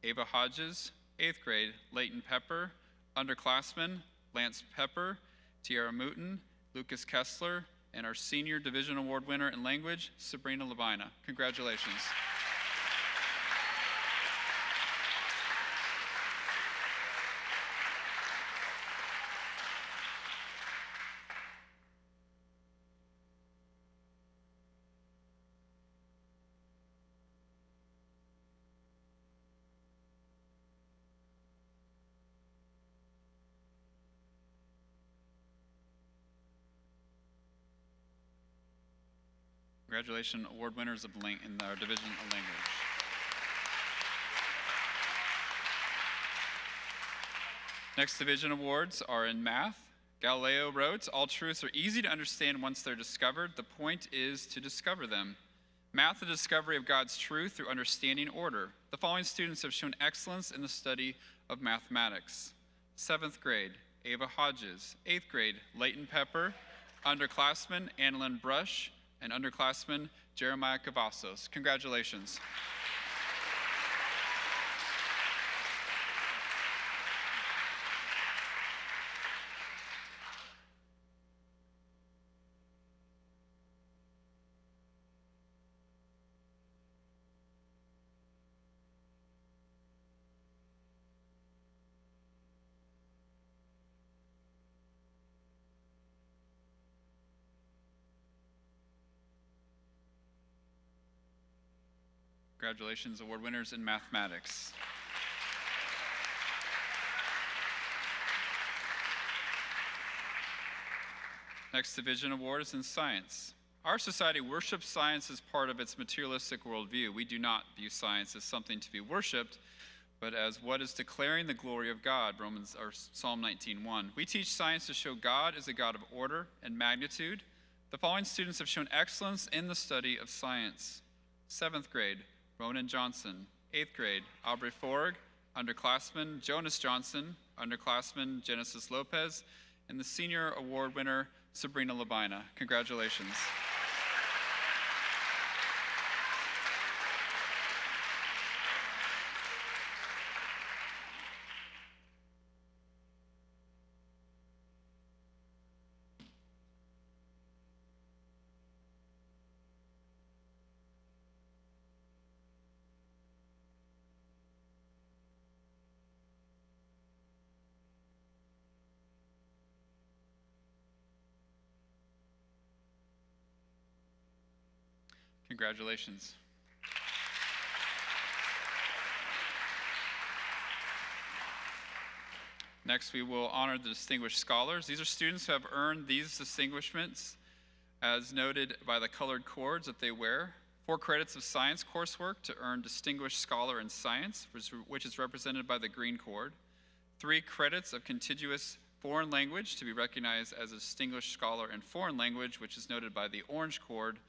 Speaker 1: Ava Hodges. 8th grade, Leighton Pepper. Underclassmen, Lance Pepper, Tiara Mouton, Lucas Kessler, and our senior division award winner in language, Sabrina Labina. Congratulations. Congratulations, award winners in our division of language. Next division awards are in math. Galileo wrote, "All truths are easy to understand once they're discovered. The point is to discover them." Math, the discovery of God's truth through understanding order. The following students have shown excellence in the study of mathematics. 7th grade, Ava Hodges. 8th grade, Leighton Pepper. Underclassmen, Annalyn Brush. And underclassman, Jeremiah Cavazos. Congratulations. Congratulations, award winners in mathematics. Next division award is in science. Our society worships science as part of its materialistic worldview. We do not view science as something to be worshiped, but as what is declaring the glory of God, Psalm 19:1. We teach science to show God is a God of order and magnitude. The following students have shown excellence in the study of science. 7th grade, Ronan Johnson. 8th grade, Aubrey Forg. Underclassman, Jonas Johnson. Underclassman, Genesis Lopez. And the senior award winner, Sabrina Labina. Congratulations. Congratulations. Next, we will honor the distinguished scholars. These are students who have earned these distinguishments as noted by the colored cords that they wear. 4 credits of science coursework to earn Distinguished Scholar in Science, which is represented by the green cord. 3 credits of contiguous foreign language to be recognized as a Distinguished Scholar in Foreign Language, which is noted by the orange cord.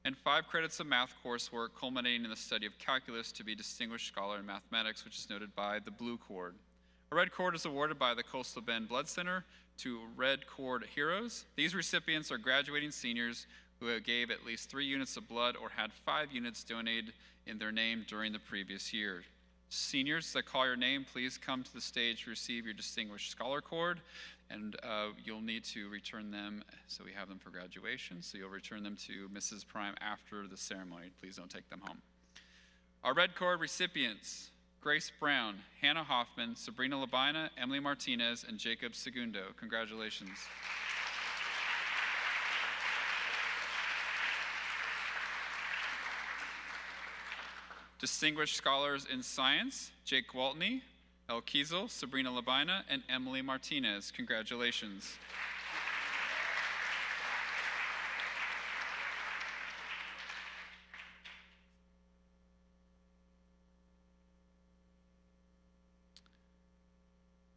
Speaker 1: And 5 credits of math coursework culminating in the study of calculus to be Distinguished Scholar in Mathematics, which is noted by the blue cord. A red cord is awarded by the Coastal Bend Blood Center to Red Cord Heroes. These recipients are graduating seniors who gave at least 3 units of blood or had 5 units donated in their name during the previous year. Seniors that call your name, please come to the stage to receive your Distinguished Scholar Cord, and you'll need to return them, so we have them for graduation, so you'll return them to Mrs. Prime after the ceremony. Please don't take them home. Our Red Cord recipients: Grace Brown, Hannah Hoffman, Sabrina Labina, Emily Martinez, and Jacob Segundo. Congratulations. Distinguished Scholars in Science: Jake Waltney, El Kiesel, Sabrina Labina, and Emily Martinez. Congratulations.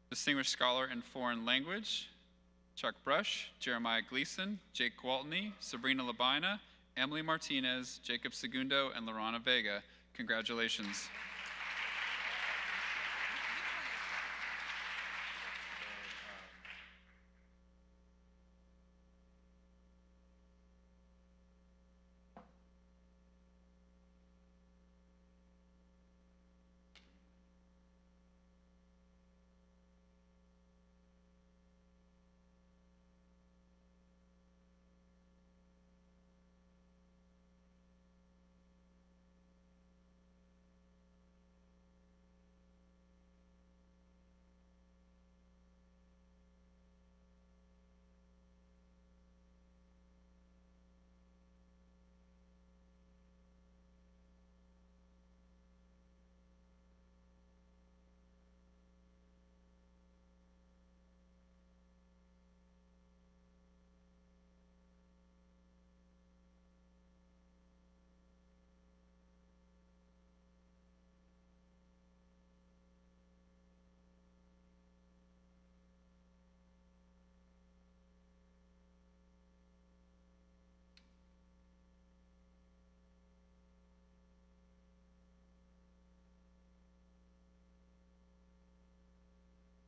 Speaker 1: Distinguished Scholar in Foreign Language: Chuck Brush, Jeremiah Gleason, Jake Waltney, Sabrina Labina, Emily Martinez, Jacob Segundo, and Lorana Vega. Congratulations.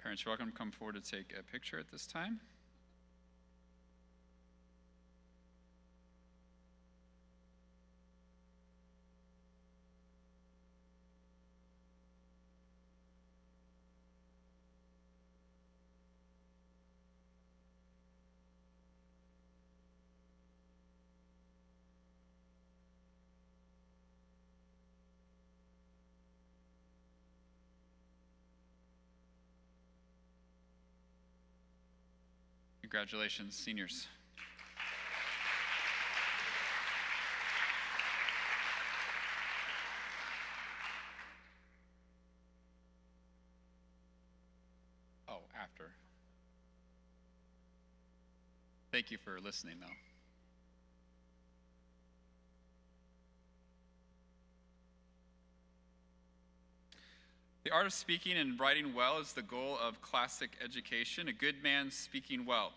Speaker 1: Parents, you're welcome to come forward to take a picture at this time. Congratulations, seniors. Oh, after. Thank you for listening, though. The art of speaking and writing well is the goal of classic education. A good man speaking well.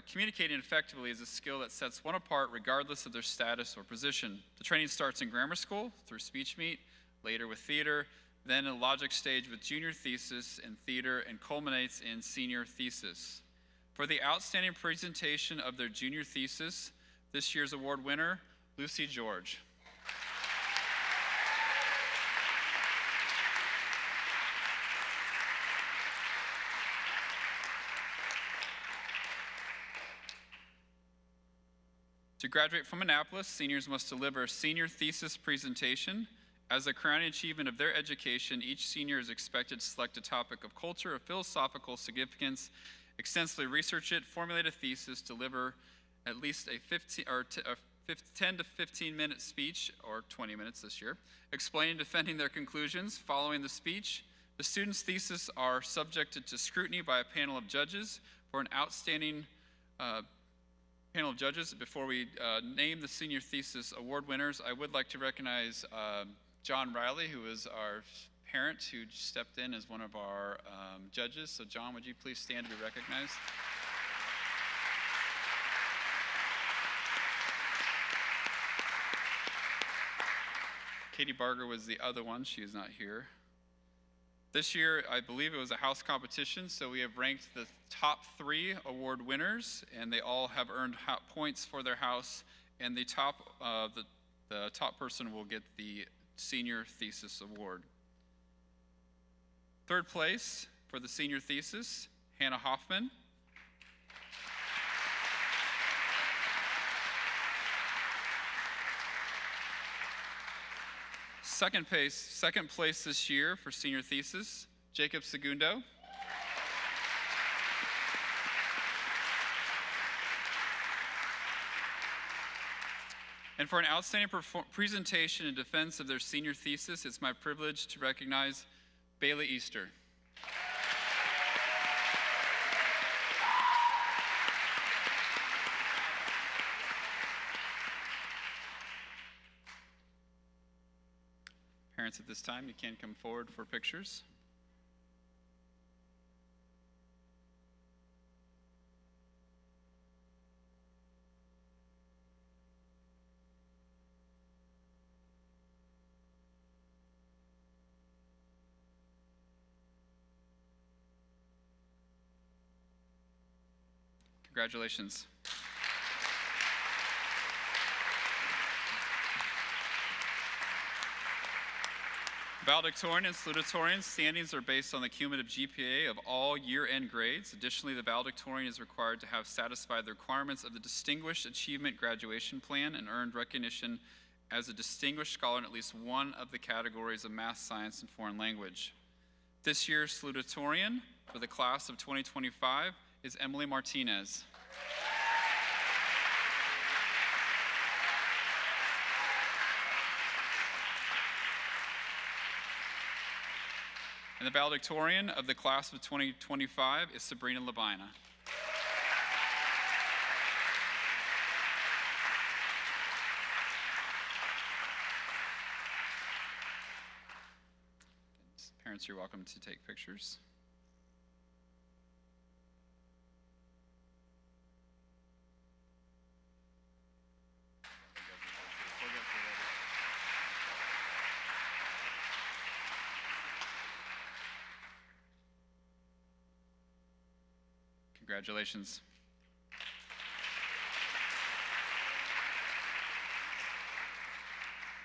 Speaker 1: Communicating effectively is a skill that sets one apart regardless of their status or position. The training starts in grammar school through speech meet, later with theater, then in the logic stage with junior thesis and theater, and culminates in senior thesis. For the outstanding presentation of their junior thesis, this year's award winner, Lucy George. To graduate from Annapolis, seniors must deliver a senior thesis presentation. As a crowning achievement of their education, each senior is expected to select a topic of culture or philosophical significance, extensively research it, formulate a thesis, deliver at least a 10 to 15-minute speech, or 20 minutes this year, explaining and defending their conclusions. Following the speech, the students' theses are subjected to scrutiny by a panel of judges. For an outstanding panel of judges, before we name the senior thesis award winners, I would like to recognize John Riley, who is our parent who stepped in as one of our judges. So John, would you please stand to be recognized? Katie Barger was the other one. She is not here. This year, I believe it was a house competition, so we have ranked the top 3 award winners, and they all have earned points for their house, and the top person will get the senior thesis award. Third place for the senior thesis, Hannah Hoffman. Second place this year for senior thesis, Jacob Segundo. And for an outstanding presentation in defense of their senior thesis, it's my privilege to recognize Bailey Easter. Parents, at this time, you can come forward for pictures. Congratulations. Valedictorian and salutatorian standings are based on the cumulative GPA of all year-end grades. Additionally, the valedictorian is required to have satisfied the requirements of the Distinguished Achievement Graduation Plan and earned recognition as a distinguished scholar in at least one of the categories of math, science, and foreign language. This year's salutatorian for the class of 2025 is Emily Martinez. And the valedictorian of the class of 2025 is Sabrina Labina. Parents, you're welcome to take pictures. Congratulations.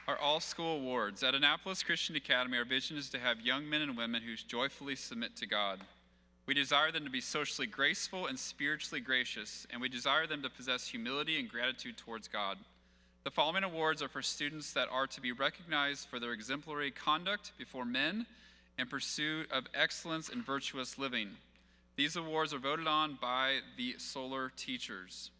Speaker 1: Our all-school awards. At Annapolis Christian Academy, our vision is to have young men and women who joyfully submit to God. We desire them to be socially graceful and spiritually gracious, and we desire them to possess humility and gratitude towards God. The following awards are for students that are to be recognized for their exemplary conduct before men and pursuit of excellence in virtuous living. These awards are voted on by the SoLaR teachers.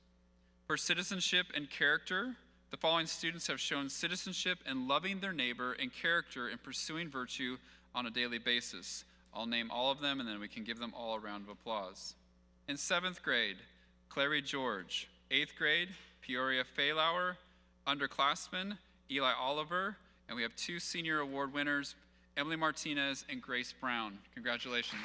Speaker 1: For citizenship and character, the following students have shown citizenship in loving their neighbor and character in pursuing virtue on a daily basis. I'll name all of them and then we can give them all a round of applause. In 7th grade, Clary George. 8th grade, Peoria Faylauer. Underclassmen, Eli Oliver. And we have 2 senior award winners, Emily Martinez and Grace Brown. Congratulations.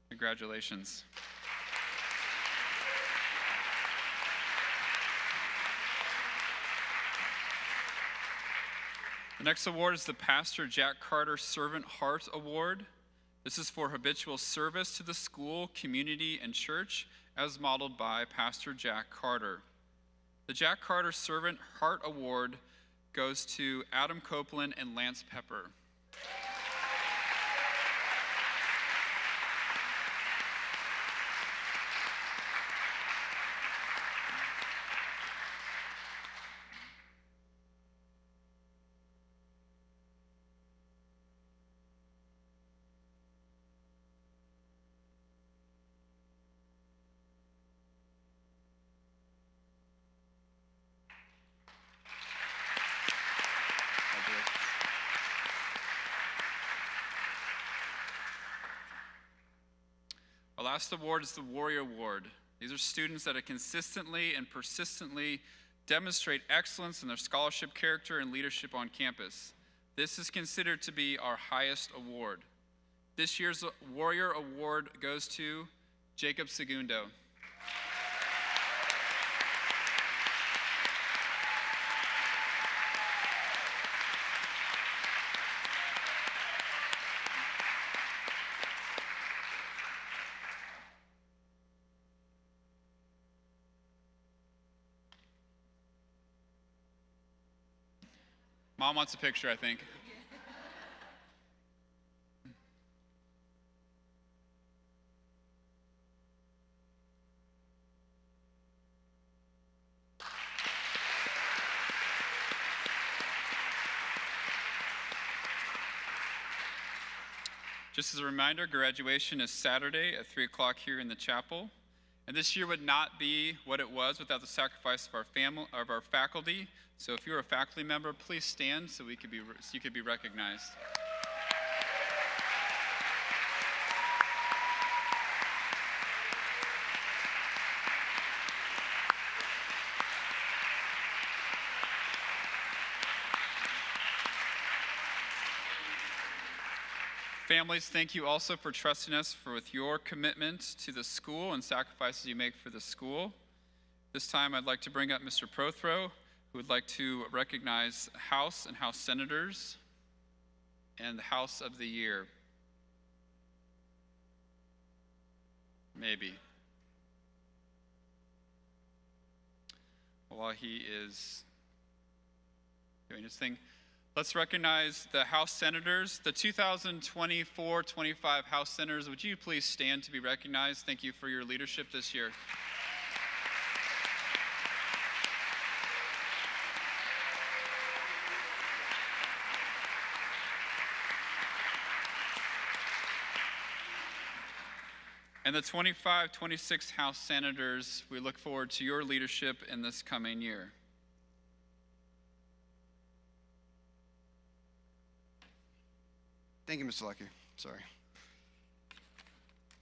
Speaker 1: Congratulations. The next award is the Pastor Jack Carter Servant Heart Award. This is for habitual service to the school, community, and church as modeled by Pastor Jack Carter. The Jack Carter Servant Heart Award goes to Adam Copeland and Lance Pepper. last award is the Warrior Award. These are students that consistently and persistently demonstrate excellence in their scholarship, character, and leadership on campus. This is considered to be our highest award. This year's Warrior Award goes to Jacob Segundo. Mom wants a picture, I think. Just as a reminder, graduation is Saturday at 3 o'clock here in the chapel. And this year would not be what it was without the sacrifice of our faculty. So if you're a faculty member, please stand so you could be recognized. Families, thank you also for trusting us with your commitment to the school and sacrifices you make for the school. This time I'd like to bring up Mr. Prothrow, who would like to recognize House and House Senators and the House of the Year. Maybe. While he is doing his thing, let's recognize the House Senators, the 2024-25 House Senators. Would you please stand to be recognized? Thank you for your leadership this year. And the 25-26 House Senators, we look forward to your leadership in this coming year.
Speaker 2: Thank you, Mr. Lucky. Sorry. I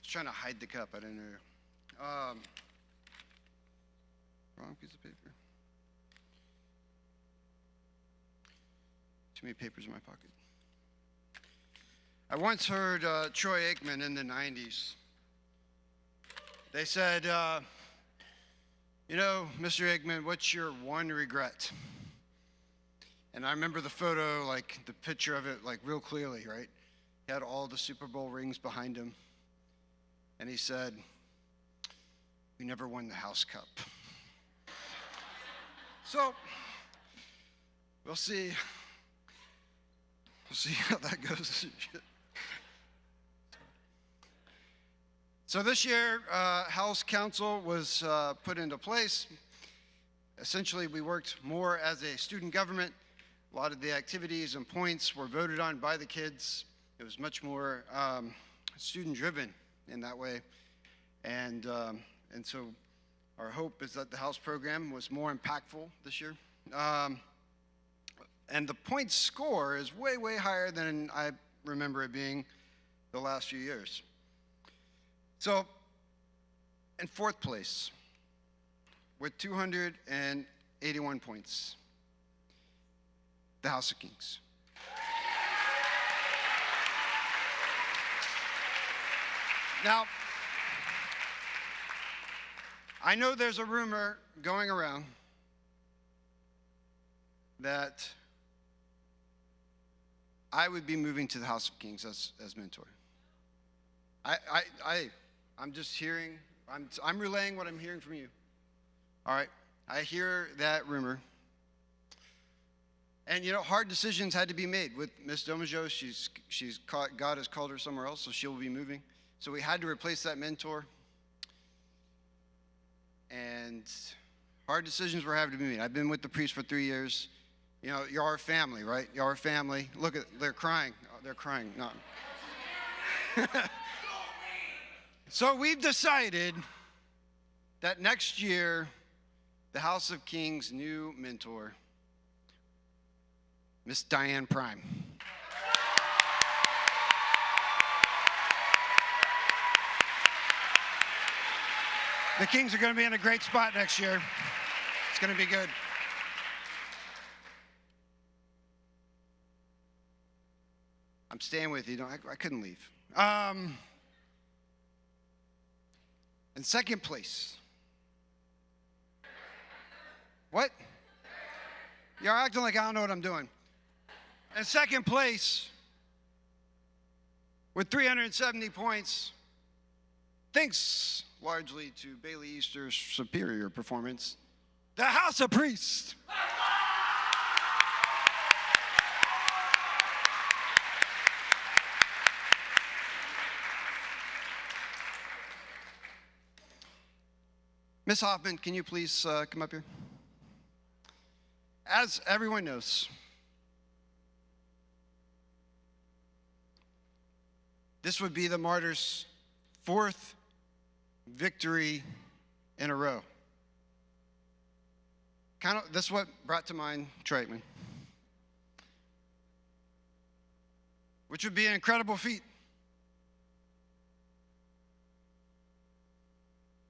Speaker 2: was trying to hide the cup. I didn't know. Wrong piece of paper. Too many papers in my pocket. I once heard Troy Aikman in the 90s. They said, you know, Mr. Aikman, what's your one regret? And I remember the photo, like the picture of it, like real clearly, right? He had all the Super Bowl rings behind him. And he said, we never won the House Cup. So, we'll see. We'll see how that goes. So this year, House Council was put into place. Essentially, we worked more as a student government. A lot of the activities and points were voted on by the kids. It was much more student-driven in that way. And so our hope is that the House program was more impactful this year. And the point score is way, way higher than I remember it being the last few years. So, in fourth place, with 281 points, the House of Kings. Now, I know there's a rumor going around that I would be moving to the House of Kings as mentor. I'm just hearing, I'm relaying what I'm hearing from you. All right, I hear that rumor. And you know, hard decisions had to be made with Miss Domajo. God has called her somewhere else, so she'll be moving. So we had to replace that mentor. And hard decisions were having to be made. I've been with the priest for 3 years. You know, you're our family, right? You're our family. Look at, they're crying. Oh, they're crying. No. So we've decided that next year, the House of Kings' new mentor, Miss Diane Prime. The Kings are going to be in a great spot next year. It's going to be good. I'm staying with you. I couldn't leave. In second place. What? You're acting like I don't know what I'm doing. In second place, with 370 points, thanks largely to Bailey Easter's superior performance, the House of Priests. Miss Hoffman, can you please come up here? As everyone knows, this would be the Martyrs' fourth victory in a row. This is what brought to mind Troy Aikman, which would be an incredible feat.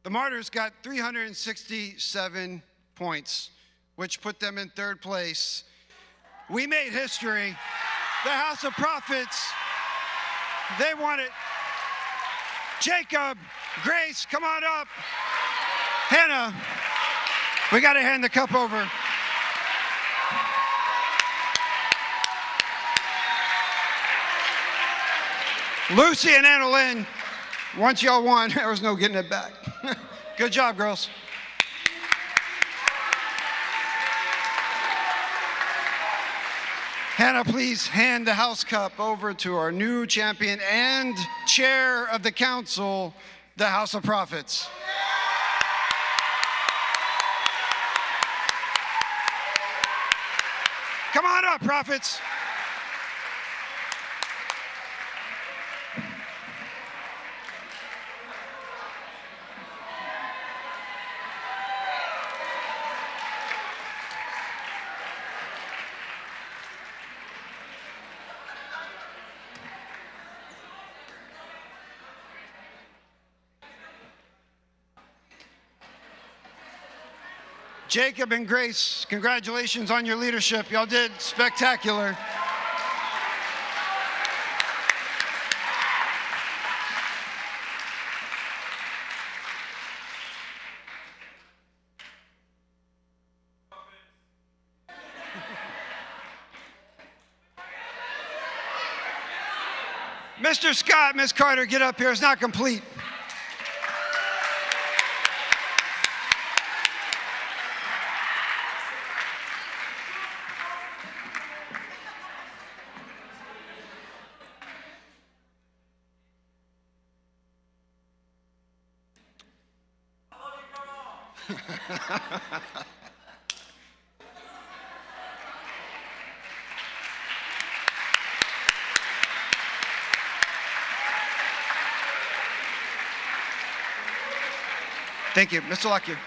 Speaker 2: The Martyrs got 367 points, which put them in third place. We made history. The House of Prophets, they won it. Jacob, Grace, come on up. Hannah, we got to hand the cup over. Lucy and Anna Lynn, once y'all won, there was no getting it back. Good job, girls. Hannah, please hand the House Cup over to our new champion and chair of the council, the House of Prophets. Come on up, prophets. Jacob and Grace, congratulations on your leadership. Y'all did spectacular. Mr. Scott, Ms. Carter, get up here. It's not complete. Thank you. Mr. Lockyer.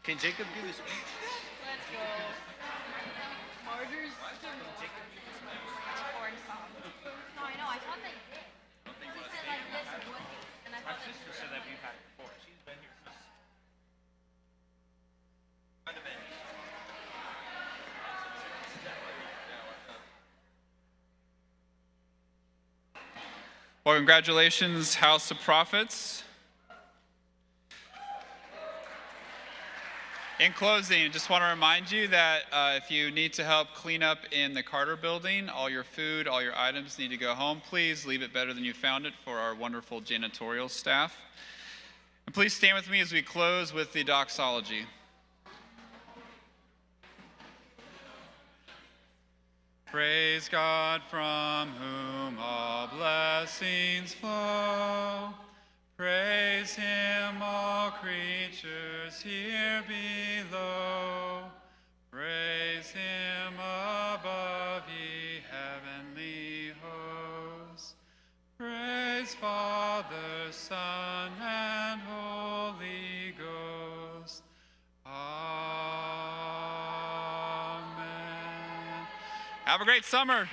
Speaker 7: Can Jacob do his speech?
Speaker 6: Let's go. Martyrs.
Speaker 3: No, I know. I thought they did. He said like this and what, and I thought
Speaker 7: My sister said that we've had it before. She's been here since.
Speaker 1: Well, congratulations, House of Prophets. In closing, I just want to remind you that if you need to help clean up in the Carter building, all your food, all your items need to go home. Please leave it better than you found it for our wonderful janitorial staff. And please stand with me as we close with the doxology. Praise God from whom all blessings flow. Praise him, all creatures here below. Praise him above, ye heavenly hosts. Praise Father, Son, and Holy Ghost. Amen. Have a great summer.